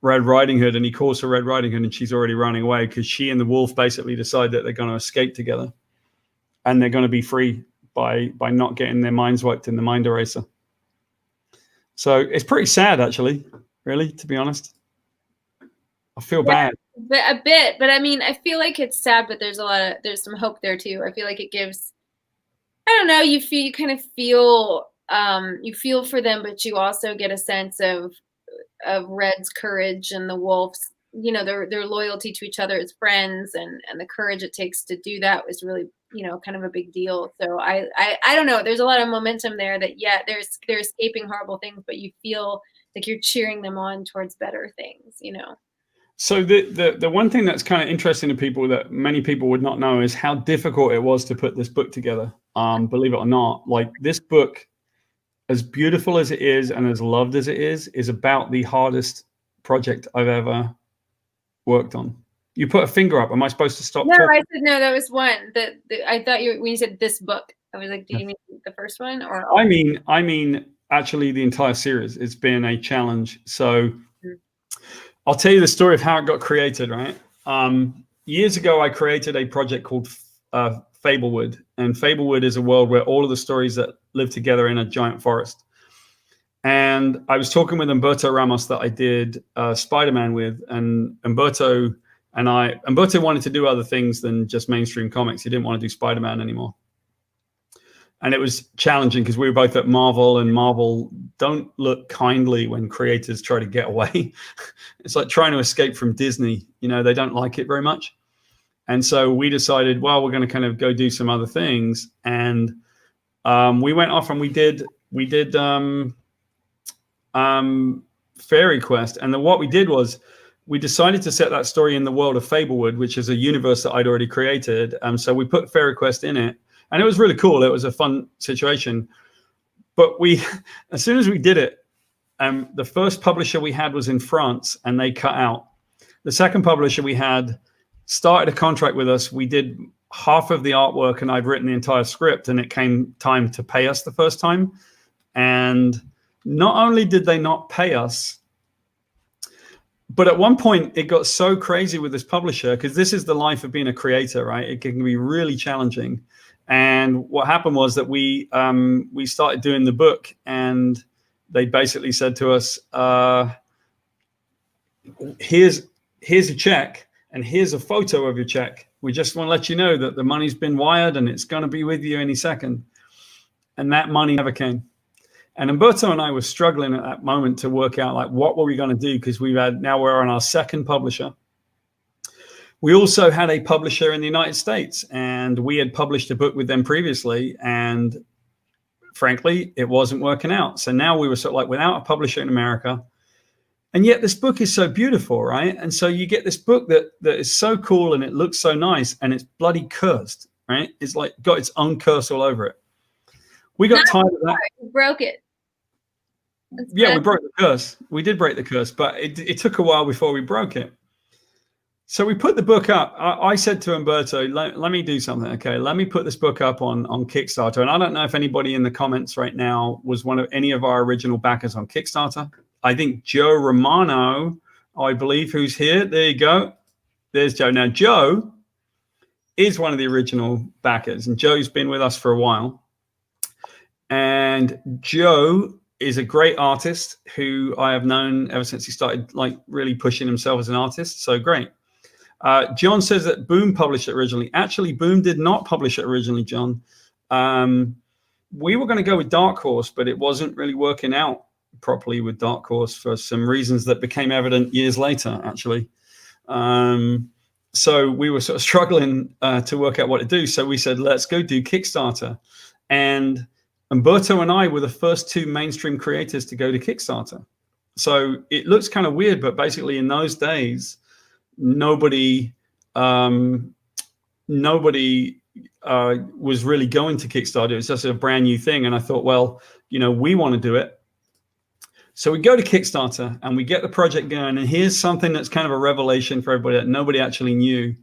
Red Riding Hood, and he calls her Red Riding Hood, and she's already running away because she and the wolf basically decide that they're going to escape together, and they're going to be free by not getting their minds wiped in the mind eraser. So it's pretty sad, actually, really, to be honest. I feel bad. A bit, but I mean, I feel like it's sad, but there's some hope there too. I feel like it gives, I don't know, you kind of feel you feel for them, but you also get a sense of Red's courage and the wolf's, you know, their loyalty to each other as friends, and the courage it takes to do that was really, you know, kind of a big deal. So I don't know. There's a lot of momentum there that, yeah, they're escaping horrible things, but you feel like you're cheering them on towards better things, you know. So the one thing that's kind of interesting to people that many people would not know is how difficult it was to put this book together. Believe it or not, like this book, as beautiful as it is and as loved as it is about the hardest project I've ever worked on. You put a finger up. Am I supposed to stop? No, talking? I said no. That was one. I thought when you said this book, I was like, do you mean the first one or? I mean, actually, the entire series. It's been a challenge. So I'll tell you the story of how it got created. Right. Years ago, I created a project called Fablewood, and Fablewood is a world where all of the stories that live together in a giant forest. And I was talking with Humberto Ramos that I did Spider-Man with, and Humberto wanted to do other things than just mainstream comics. He didn't want to do Spider-Man anymore. And it was challenging because we were both at Marvel, and Marvel don't look kindly when creators try to get away. It's like trying to escape from Disney. You know, they don't like it very much. And so we decided, well, we're going to kind of go do some other things. And we went off and we did Fairy Quest. And what we did was we decided to set that story in the world of Fablewood, which is a universe that I'd already created. So we put Fairy Quest in it, and it was really cool. It was a fun situation. But as soon as we did it, the first publisher we had was in France, and they cut out. The second publisher we had started a contract with us. We did half of the artwork, and I'd written the entire script, and it came time to pay us the first time. And not only did they not pay us, but at one point it got so crazy with this publisher, because this is the life of being a creator, right? It can be really challenging. And what happened was that we started doing the book, and they basically said to us, here's a check, and here's a photo of your check. We just want to let you know that the money's been wired and it's going to be with you any second. And that money never came. And Humberto and I were struggling at that moment to work out, like, what were we going to do? Because now we're on our second publisher. We also had a publisher in the United States, and we had published a book with them previously. And frankly, it wasn't working out. So now we were sort of like without a publisher in America. And yet this book is so beautiful, right? And so you get this book that is so cool, and it looks so nice, and it's bloody cursed, right? It's like got its own curse all over it. We got tired of that. You broke it. Yeah, we broke the curse. We did break the curse, but it took a while before we broke it. So we put the book up. I said to Humberto, let me do something, okay? Let me put this book up on Kickstarter. And I don't know if anybody in the comments right now was one of any of our original backers on Kickstarter. I think Joe Romano, I believe, who's here. There you go. There's Joe. Now, Joe is one of the original backers, and Joe's been with us for a while. And Joe is a great artist who I have known ever since he started like really pushing himself as an artist. So great. John says that Boom published it originally. Actually, Boom did not publish it originally, John. We were going to go with Dark Horse, but it wasn't really working out properly with Dark Horse for some reasons that became evident years later, actually. So we were sort of struggling to work out what to do. So we said, let's go do Kickstarter. And Humberto and I were the first two mainstream creators to go to Kickstarter. So it looks kind of weird, but basically in those days, nobody was really going to Kickstarter. It was just a brand new thing. And I thought, well, you know, we want to do it. So we go to Kickstarter and we get the project going. And here's something that's kind of a revelation for everybody that nobody actually knew.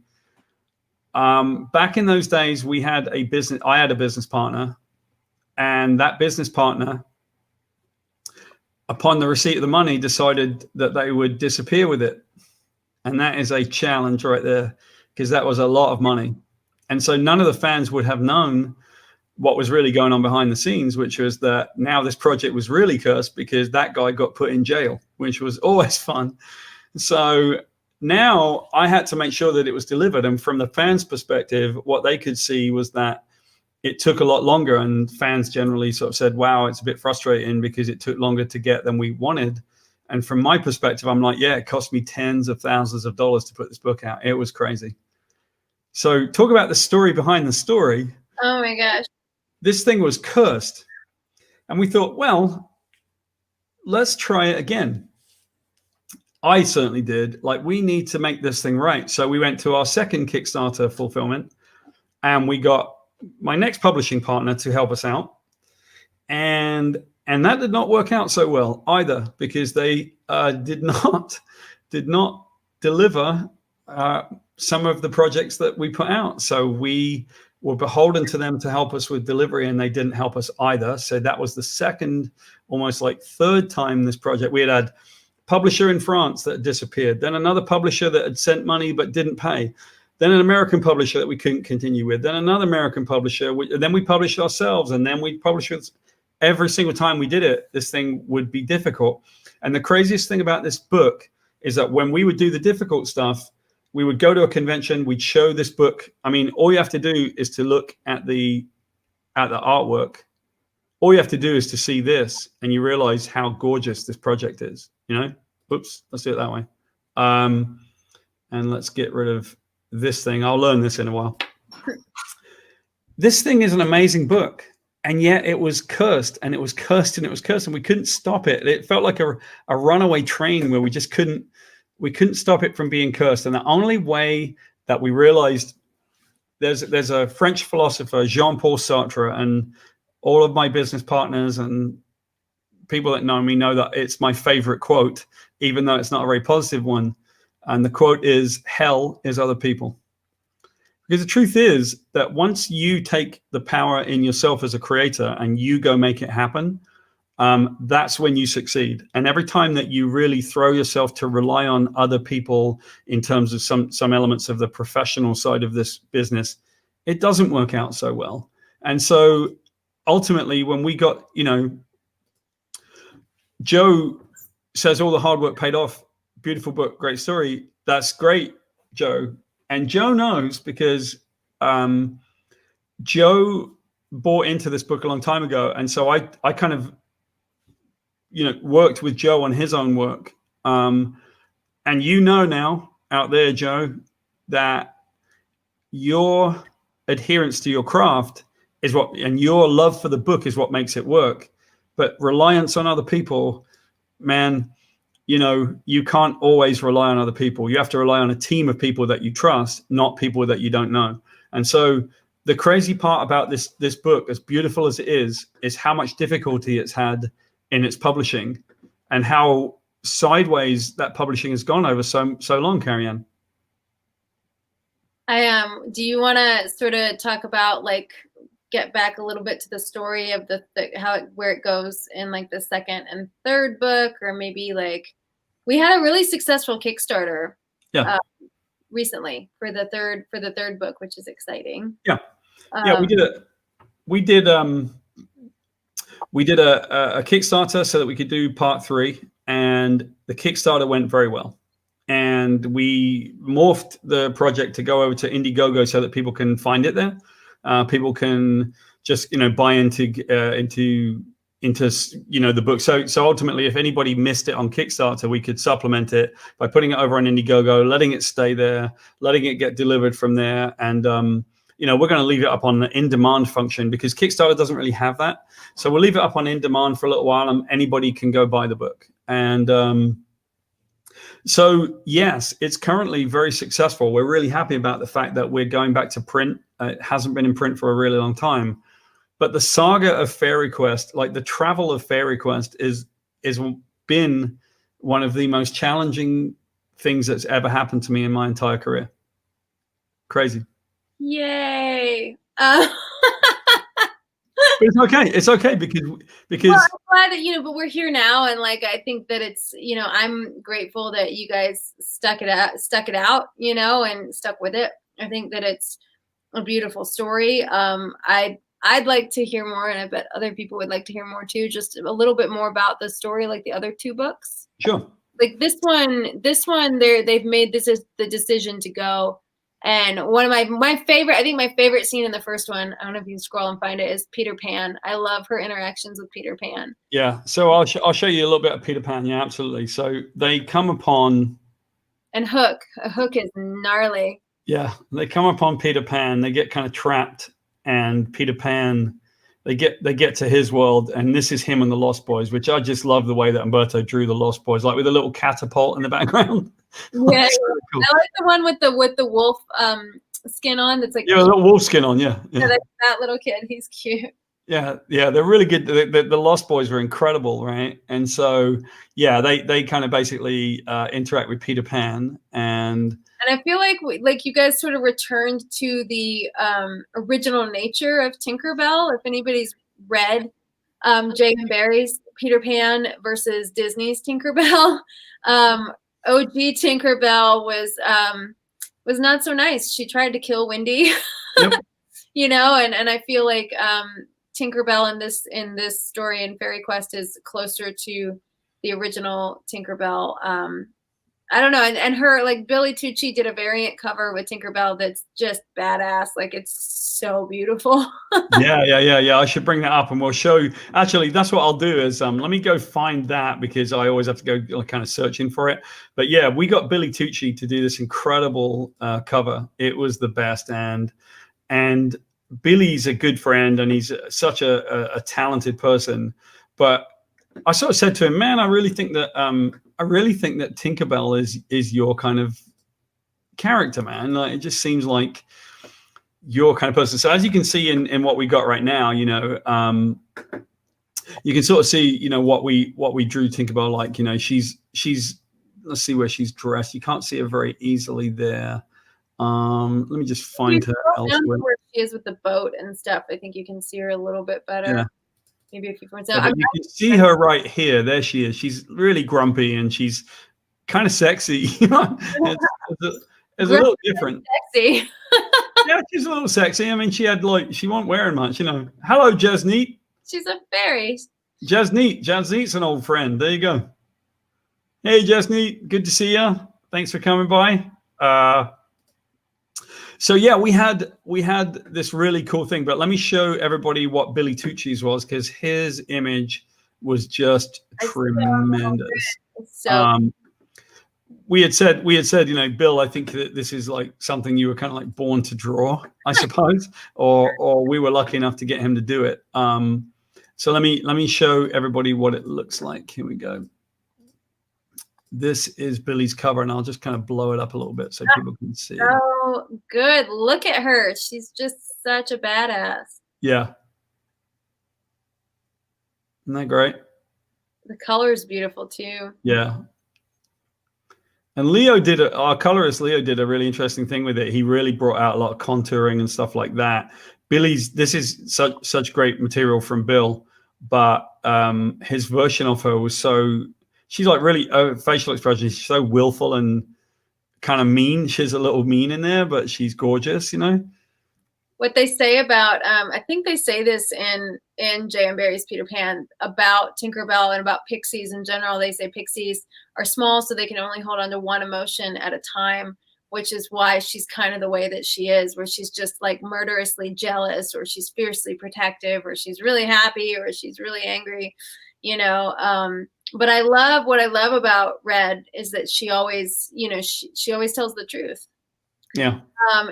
Back in those days, I had a business partner, and that business partner upon the receipt of the money, decided that they would disappear with it. And that is a challenge right there, because that was a lot of money. And so none of the fans would have known what was really going on behind the scenes, which was that now this project was really cursed because that guy got put in jail, which was always fun. So now I had to make sure that it was delivered. And from the fans' perspective, what they could see was that it took a lot longer, and fans generally sort of said, wow, it's a bit frustrating because it took longer to get than we wanted. And from my perspective, I'm like, yeah, it cost me tens of thousands of dollars to put this book out. It was crazy. So talk about the story behind the story. Oh my gosh. This thing was cursed. And we thought, well, let's try it again. I certainly did. Like, we need to make this thing right. So we went to our second Kickstarter fulfillment, and we got my next publishing partner to help us out. And that did not work out so well either, because they did not deliver some of the projects that we put out. So we were beholden to them to help us with delivery, and they didn't help us either. So that was the second, almost like third time this project. We had publisher in France that had disappeared, then another publisher that had sent money but didn't pay, then an American publisher that we couldn't continue with, then another American publisher, then we published ourselves, and then we published with. Every single time we did it, this thing would be difficult. And the craziest thing about this book is that when we would do the difficult stuff, we would go to a convention, we'd show this book. I mean, all you have to do is to look at the artwork. All you have to do is to see this, and you realize how gorgeous this project is, you know? Oops, let's do it that way. And let's get rid of this thing. I'll learn this in a while. This thing is an amazing book. And yet it was cursed, and it was cursed, and it was cursed, and we couldn't stop it. It felt like a runaway train where we just couldn't stop it from being cursed. And the only way that we realized, there's a French philosopher, Jean-Paul Sartre, and all of my business partners and people that know me know that it's my favorite quote, even though it's not a very positive one. And the quote is, hell is other people. Because the truth is that once you take the power in yourself as a creator and you go make it happen, that's when you succeed. And every time that you really throw yourself to rely on other people in terms of some elements of the professional side of this business, it doesn't work out so well. And so ultimately, when we got, Joe says all the hard work paid off. Beautiful book, great story. That's great, Joe. And Joe knows, because Joe bought into this book a long time ago. And so I kind of, worked with Joe on his own work. And now out there, Joe, that your adherence to your craft is and your love for the book is what makes it work. But reliance on other people, man, you can't always rely on other people. You have to rely on a team of people that you trust, not people that you don't know. And so the crazy part about this book, as beautiful as it is how much difficulty it's had in its publishing, and how sideways that publishing has gone over so long, Carrie Anne. Do you want to sort of talk about, like, get back a little bit to the story of where it goes in, like, the second and third book, or maybe, like, we had a really successful Kickstarter recently for the third book, which is exciting. Yeah, we did a Kickstarter so that we could do part 3, and the Kickstarter went very well. And we morphed the project to go over to Indiegogo so that people can find it there. People can just buy into the book. So ultimately, if anybody missed it on Kickstarter, we could supplement it by putting it over on Indiegogo, letting it stay there, letting it get delivered from there. And we're going to leave it up on the in-demand function, because Kickstarter doesn't really have that. So we'll leave it up on in-demand for a little while, and anybody can go buy the book. And so yes, it's currently very successful. We're really happy about the fact that we're going back to print. It hasn't been in print for a really long time. But the saga of Fairy Quest, like the travel of Fairy Quest, is been one of the most challenging things that's ever happened to me in my entire career. Crazy. Yay. it's okay. It's okay because Well, I'm glad that, but we're here now. And like, I think that it's, I'm grateful that you guys stuck it out, and stuck with it. I think that it's a beautiful story. I'd like to hear more, and I bet other people would like to hear more too, just a little bit more about the story, like the other two books. Sure. Like this one, they've made this is the decision to go. And one of my favorite scene in the first one, I don't know if you can scroll and find it, is Peter Pan. I love her interactions with Peter Pan. Yeah. So I'll show you a little bit of Peter Pan. Yeah, absolutely. So they come upon. And Hook. Hook is gnarly. Yeah. They come upon Peter Pan. They get kind of trapped, and Peter Pan, they get to his world, and this is him and the Lost Boys, which I just love the way that Umberto drew the Lost Boys, like with a little catapult in the background. Yeah, so cool. I like the one with the wolf skin on. That's like a little wolf skin on. Yeah, that little kid. He's cute. Yeah, they're really good. The Lost Boys were incredible, right? And so they kind of basically interact with Peter Pan, and I feel like you guys sort of returned to the original nature of Tinkerbell. If anybody's read J.M. Barrie's Peter Pan versus Disney's Tinkerbell, OG Tinkerbell was not so nice. She tried to kill Wendy, yep. And I feel like Tinkerbell in this story in Fairy Quest is closer to the original Tinkerbell. I don't know, and her, like, Billy Tucci did a variant cover with Tinkerbell that's just badass. Like, it's so beautiful. Yeah. I should bring that up, and we'll show you. Actually, that's what I'll do is let me go find that, because I always have to go kind of searching for it. But yeah, we got Billy Tucci to do this incredible cover. It was the best, and Billy's a good friend, and he's such a talented person. But I sort of said to him, man, I really think that Tinkerbell is your kind of character, man. Like, it just seems like your kind of person. So as you can see in what we got right now, you can sort of see, what we drew Tinkerbell like. She's let's see where she's dressed. You can't see her very easily there. Let me just find her elsewhere. Where she is with the boat and stuff. I think you can see her a little bit better. Yeah. Maybe if you point out. You can see her right here. There she is. She's really grumpy, and she's kind of sexy. It's a little different. Sexy. Yeah, she's a little sexy. I mean, she wasn't wearing much. Hello, Jasneet. She's a fairy. Jasneet's an old friend. There you go. Hey, Jasneet. Good to see you. Thanks for coming by. So yeah, we had this really cool thing, but let me show everybody what Billy Tucci's was, because his image was just tremendous. We had said, Bill, I think that this is like something you were kind of like born to draw, I suppose, or we were lucky enough to get him to do it. So let me show everybody what it looks like. Here we go. This is Billy's cover, and I'll just kind of blow it up a little bit so people can see. Oh, good. Look at her. She's just such a badass. Yeah. Isn't that great? The color is beautiful too. Yeah. And our colorist Leo did a really interesting thing with it. He really brought out a lot of contouring and stuff like that. This is such great material from Bill, but his version of her was she's like really facial expression. She's so willful and kind of mean. She's a little mean in there, but she's gorgeous, What they say about, I think they say this in J.M. Barrie's Peter Pan about Tinkerbell and about pixies in general. They say pixies are small, so they can only hold on to one emotion at a time, which is why she's kind of the way that she is, where she's just like murderously jealous, or she's fiercely protective, or she's really happy, or she's really angry, But what I love about Red is that she always, she always tells the truth. Yeah.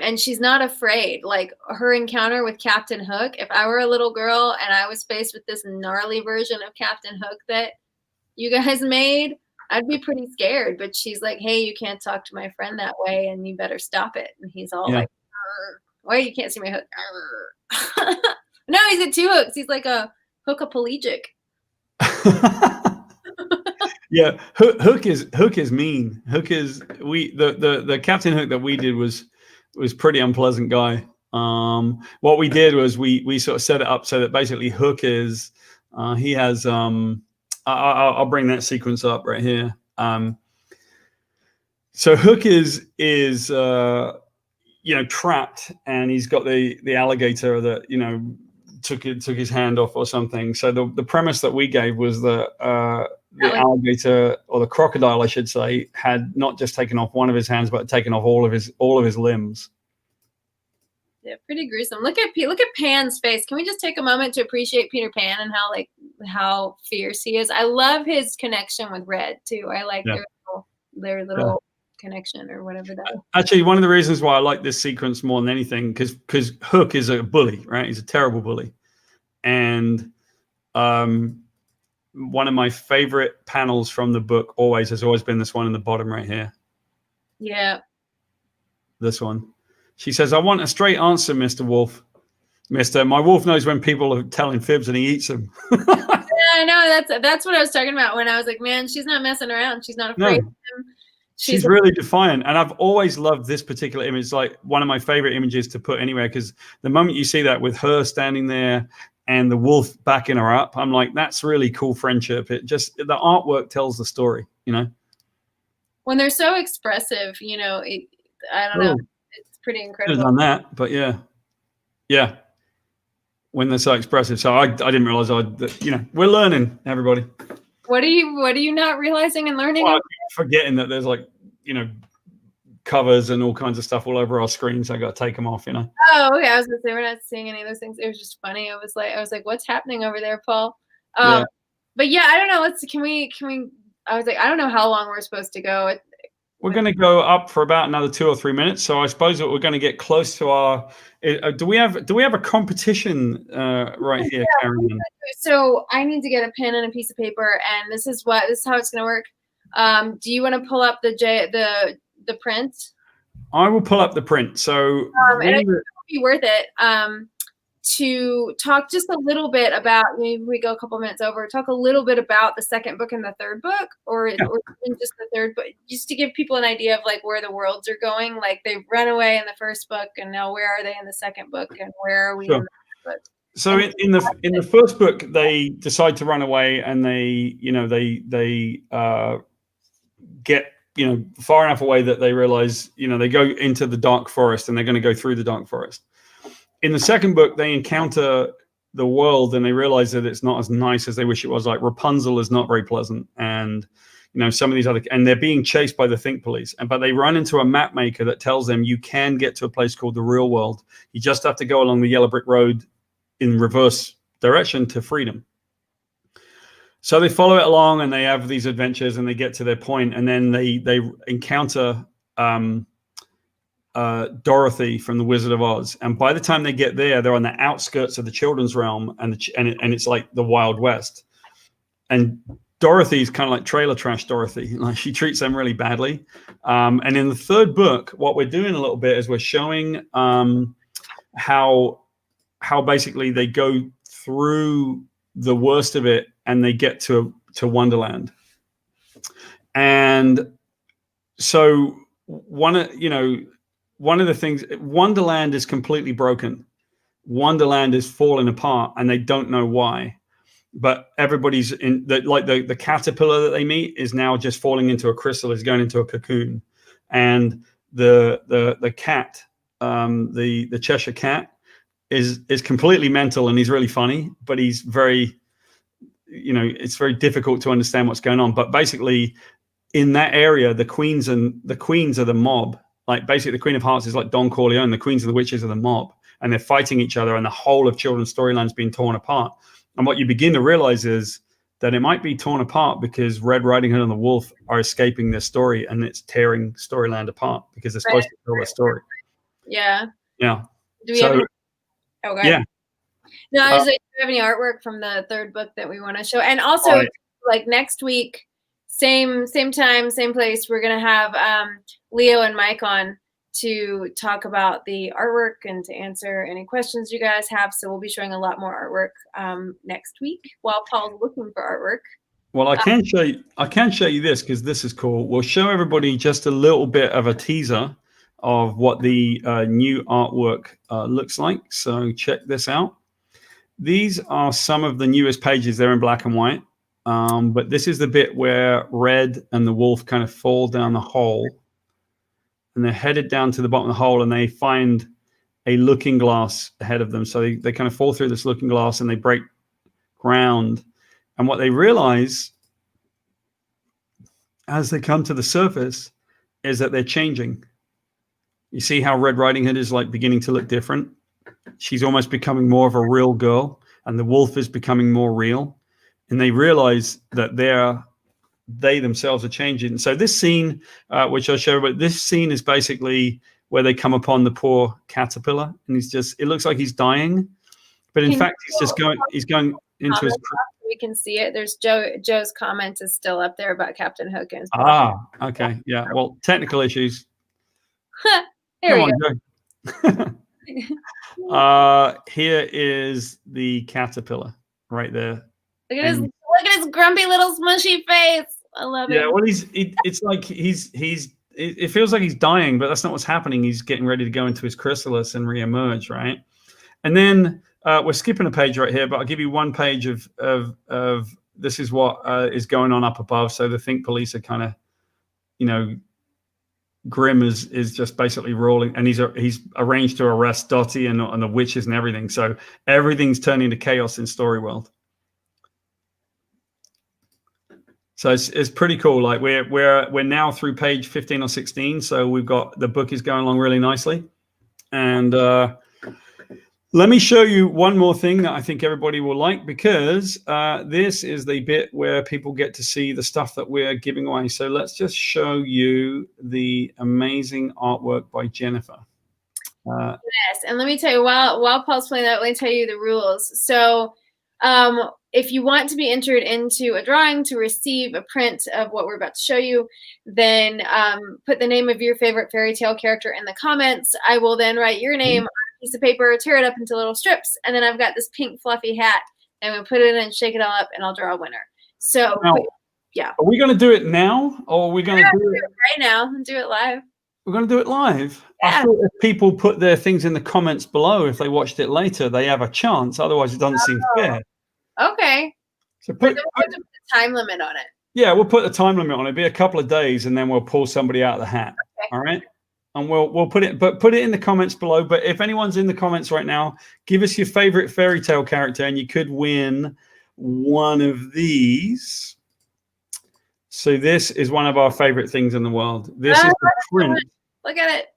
And she's not afraid. Like her encounter with Captain Hook, if I were a little girl and I was faced with this gnarly version of Captain Hook that you guys made, I'd be pretty scared. But she's like, hey, you can't talk to my friend that way, and you better stop it. And he's all like, why you can't see my hook? No, he's got two hooks. He's like a hookaplegic. Yeah, Hook is mean. Hook is the Captain Hook that we did was pretty unpleasant guy. What we did was we sort of set it up so that basically Hook is he has I'll bring that sequence up right here. So Hook is trapped, and he's got the alligator that took his hand off or something. So the premise that we gave was that the alligator, or the crocodile, I should say, had not just taken off one of his hands, but taken off all of his limbs. Yeah, pretty gruesome. Look at Pan's face. Can we just take a moment to appreciate Peter Pan and how fierce he is? I love his connection with Red too. I like their little connection, or whatever that is. Actually, one of the reasons why I like this sequence more than anything, because Hook is a bully, right? He's a terrible bully, and one of my favorite panels from the book has always been this one in the bottom right here. Yeah, this one. She says, "I want a straight answer, Mr. Wolf. Mister, my wolf knows when people are telling fibs, and he eats them." Yeah, I know. That's what I was talking about when I was like, man, she's not messing around. She's not afraid of him. She's really defiant. And I've always loved this particular image. It's like one of my favorite images to put anywhere, because the moment you see that with her standing there and the wolf backing her up, I'm like, that's really cool friendship. It just, the artwork tells the story, When they're so expressive, I don't know. It's pretty incredible. On that, but yeah. When they're so expressive. So I didn't realize we're learning, everybody. What are you not realizing and learning? Well, forgetting that there's covers and all kinds of stuff all over our screens. I got to take them off, Oh, okay. I was gonna say we're not seeing any of those things. It was just funny. I was like, what's happening over there, Paul? But yeah, I don't know. Can we? I was like, I don't know how long we're supposed to go. We're going to go up for about another 2 or 3 minutes. So I suppose that we're going to get close to our. Do we have a competition right here, Carrie Anne? So I need to get a pen and a piece of paper, and this is how it's going to work. Do you want to pull up the print? I will pull up the print. So and it would be worth it to talk just a little bit about. Maybe we go a couple minutes over. Talk a little bit about the second book and the third book, or even just the third book, just to give people an idea of where the worlds are going. Like they've run away in the first book, and now where are they in the second book, and where are we in the third book? So in the first book, they decide to run away, and they get far enough away that they realize they go into the dark forest, and they're going to go through the dark forest. In the second book, they encounter the world, and they realize that it's not as nice as they wish it was. Like Rapunzel is not very pleasant, and some of these other, and they're being chased by the Think Police. But they run into a map maker that tells them you can get to a place called the real world. You just have to go along the yellow brick road in reverse direction to freedom. So they follow it along, and they have these adventures, and they get to their point, and then they encounter Dorothy from the Wizard of Oz. And by the time they get there, they're on the outskirts of the children's realm, and it's like the Wild West. And Dorothy's kind of like trailer trash Dorothy. Like she treats them really badly. And in the third book, what we're doing a little bit is we're showing how basically they go through the worst of it, and they get to Wonderland. And so one of the things, Wonderland is completely broken. Wonderland is falling apart, and they don't know why. But everybody's in the caterpillar that they meet is now just falling into a crystal, is going into a cocoon. And the cat, the Cheshire Cat, is completely mental, and he's really funny, but he's very, it's very difficult to understand what's going on. But basically, in that area, the queens are the mob. Like basically, the Queen of Hearts is like Don Corleone. The queens and the witches are the mob, and they're fighting each other, and the whole of children's storylines being torn apart. And what you begin to realize is that it might be torn apart because Red Riding Hood and the Wolf are escaping their story, and it's tearing Storyland apart because they're supposed to tell their story. Yeah. Yeah. Do we have any? Okay. Yeah. No, I was like, do you have any artwork from the third book that we want to show? And also, like next week, same time, same place, we're gonna have Leo and Mike on to talk about the artwork and to answer any questions you guys have. So we'll be showing a lot more artwork next week while Paul's looking for artwork. Well, I can show you this because this is cool. We'll show everybody just a little bit of a teaser of what the new artwork looks like. So check this out. These are some of the newest pages. They're in black and white. But this is the bit where Red and the wolf kind of fall down the hole. And they're headed down to the bottom of the hole, and they find a looking glass ahead of them. So they kind of fall through this looking glass, and they break ground. And what they realize as they come to the surface is that they're changing. You see how Red Riding Hood is like beginning to look different? She's almost becoming more of a real girl, and the wolf is becoming more real. And they realize that they themselves are changing. So this scene, which I'll show, but this scene is basically where they come upon the poor caterpillar, and it looks like he's dying, but in fact he's going into his. We can see it. There's Joe's comment is still up there about Captain Hook. And Okay, yeah. Well, technical issues. Here we go. Here is the caterpillar right there. Look at his grumpy little smushy face. I love it. Yeah, well, it's like it feels like he's dying, but that's not what's happening. He's getting ready to go into his chrysalis and reemerge, right? And then we're skipping a page right here, but I'll give you one page of this is what is going on up above. So the Think Police are kind of, Grim is just basically rolling, and he's arranged to arrest Dottie and the witches and everything. So everything's turning to chaos in Story World. So it's pretty cool. Like we're now through page 15 or 16. So we've got the book is going along really nicely. And let me show you one more thing that I think everybody will like, because this is the bit where people get to see the stuff that we're giving away. So let's just show you the amazing artwork by Jennifer. Yes, and let me tell you, while Paul's playing that, let me tell you the rules. So if you want to be entered into a drawing to receive a print of what we're about to show you, then put the name of your favorite fairy tale character in the comments. I will then write your name on a piece of paper, tear it up into little strips, and then I've got this pink fluffy hat, and we'll put it in and shake it all up, and I'll draw a winner. So, yeah. Are we going to do it now, or are we going to do it right now and do it live? We're going to do it live. Yeah. I thought if people put their things in the comments below, if they watched it later, they have a chance. Otherwise, it doesn't seem fair. Okay. So we'll put the time limit on it. Yeah, we'll put the time limit on it. It'll be a couple of days, and then we'll pull somebody out of the hat. Okay. All right. And we'll put it in the comments below. But if anyone's in the comments right now, give us your favorite fairy tale character, and you could win one of these. So this is one of our favorite things in the world. This is the print. Look at it.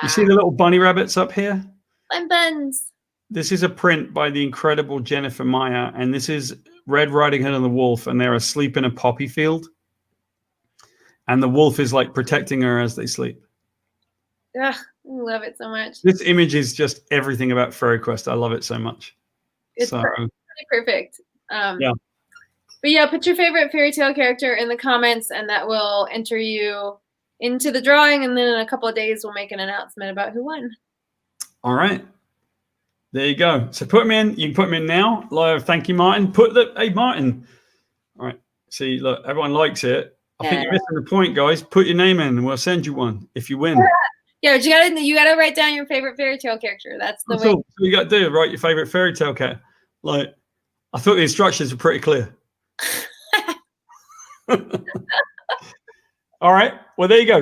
You see the little bunny rabbits up here? Buns. This is a print by the incredible Jennifer Meyer, and this is Red Riding Hood and the wolf, and they're asleep in a poppy field. And the wolf is like protecting her as they sleep. Ugh, I love it so much. This image is just everything about Fairy Quest. I love it so much. It's perfect. Yeah. But yeah, put your favorite fairy tale character in the comments, and that will enter you into the drawing. And then in a couple of days, we'll make an announcement about who won. All right. There you go. So put them in. You can put them in now. Thank you, Martin. Hey, Martin. All right. See, look, everyone likes it. I think you're missing the point, guys. Put your name in, and we'll send you one if you win. Yeah, but you gotta write down your favorite fairy tale character. That's the way. All you got to do. Write your favorite fairy tale character. Like, I thought the instructions were pretty clear. All right. Well, there you go.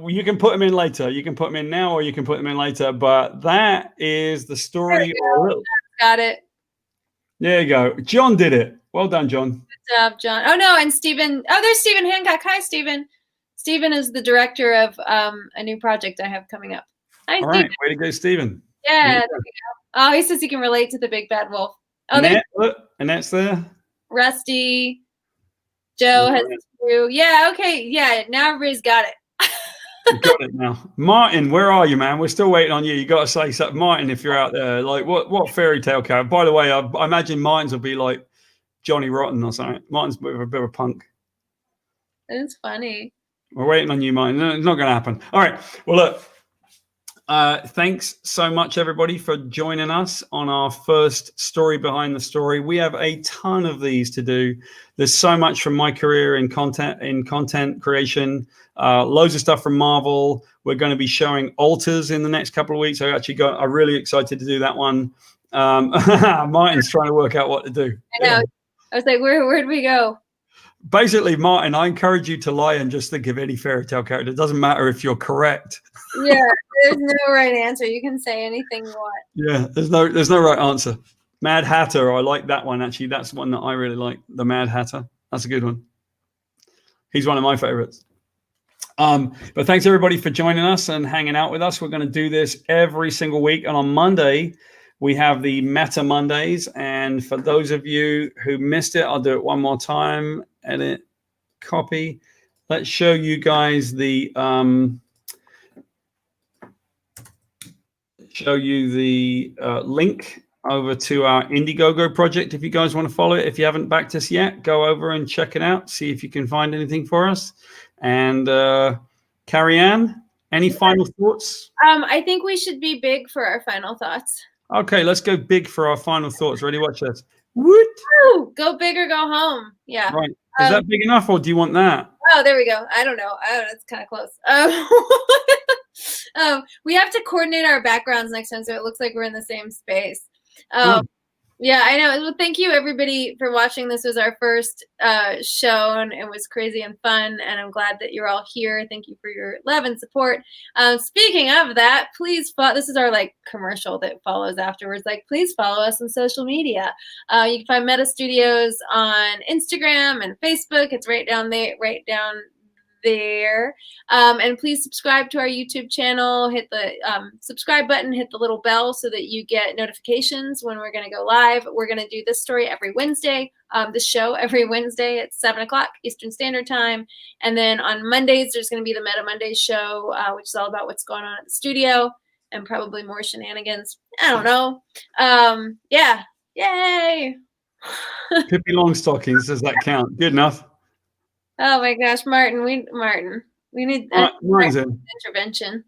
You can put them in later. You can put them in now, or you can put them in later. But that is the story. Got it. There you go. John did it. Well done, John. Good job, John. Oh no, and Stephen. Oh, there's Stephen Hancock. Hi, Stephen. Stephen is the director of a new project I have coming up. Hi, all right. Way to go, Stephen. Yeah. Oh, he says he can relate to the big bad wolf. Oh, Annette's there. Rusty. Joe has two. Yeah, okay. Yeah, now everybody's got it. You got it now. Martin, where are you, man? We're still waiting on you. You got to say something. Martin, if you're out there, like what fairy tale character? By the way, I imagine Martin's will be like Johnny Rotten or something. Martin's a bit of a punk. It's funny. We're waiting on you, Martin. No, it's not going to happen. All right. Well, look, Thanks so much, everybody, for joining us on our first story behind the story. We have a ton of these to do. There's so much from my career in content creation, loads of stuff from Marvel. We're going to be showing alters in the next couple of weeks. I'm really excited to do that one. Martin's trying to work out what to do. I know. I was like, where'd we go? Basically, Martin, I encourage you to lie and just think of any fairy tale character. It doesn't matter if you're correct. Yeah, there's no right answer. You can say anything you want. Yeah, there's no right answer. Mad Hatter, I like that one, actually. That's one that I really like, the Mad Hatter. That's a good one. He's one of my favorites. But thanks, everybody, for joining us and hanging out with us. We're going to do this every single week. And on Monday, we have the Meta Mondays. And for those of you who missed it, I'll do it one more time. Edit, copy. Let's show you guys the link over to our Indiegogo project. If you guys want to follow it, if you haven't backed us yet, go over and check it out. See if you can find anything for us. And Carrie Anne, any final thoughts? I think we should be big for our final thoughts. Okay, let's go big for our final thoughts. Ready? Watch this. Woot! Woo! Go big or go home. Yeah. Right. Is that big enough, or do you want that? Oh, there we go. I don't know. That's kind of close. We have to coordinate our backgrounds next time so it looks like we're in the same space. Yeah, I know. Well, thank you, everybody, for watching. This was our first show, and it was crazy and fun, and I'm glad that you're all here. Thank you for your love and support. Speaking of that, please follow. This is our commercial that follows afterwards. Please follow us on social media. You can find Meta Studios on Instagram and Facebook. It's right down there. And please subscribe to our YouTube channel. Hit the subscribe button, hit the little bell so that you get notifications when we're going to go live. We're going to do this story every Wednesday, this show every Wednesday at 7 o'clock Eastern Standard Time. And then on Mondays, there's going to be the Meta Mondays show, which is all about what's going on at the studio and probably more shenanigans. I don't know. Yeah. Yay. Pippi Longstockings, does that count? Good enough. Oh my gosh, Martin, we need Martin's in. intervention.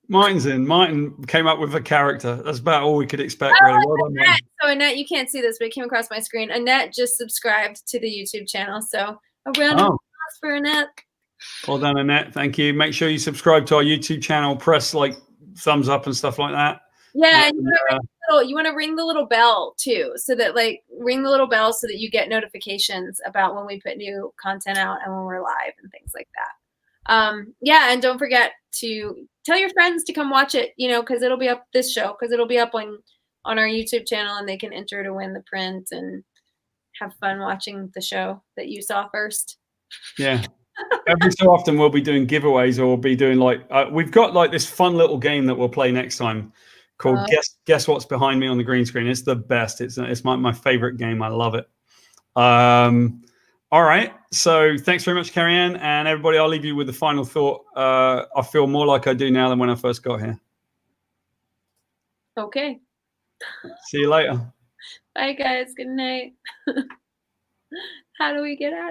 Martin's in. Martin came up with a character. That's about all we could expect, really. Well done, Annette. So Annette, you can't see this, but it came across my screen. Annette just subscribed to the YouTube channel. So a round of applause for Annette. Well done, Annette. Thank you. Make sure you subscribe to our YouTube channel. Press thumbs up and stuff like that. Yeah, and you want to ring the little bell too, so that ring the little bell so that you get notifications about when we put new content out and when we're live and things like that. Yeah, and don't forget to tell your friends to come watch it, because it'll be up on our YouTube channel, and they can enter to win the print and have fun watching the show that you saw first. Yeah. Every so often we'll be doing giveaways, or we'll be doing we've got this fun little game that we'll play next time called Guess What's Behind Me on the Green Screen. It's the best. It's my favorite game. I love it. All right. So thanks very much, Carrie Anne. And everybody, I'll leave you with the final thought. I feel more like I do now than when I first got here. Okay. See you later. Bye, guys. Good night. How do we get out of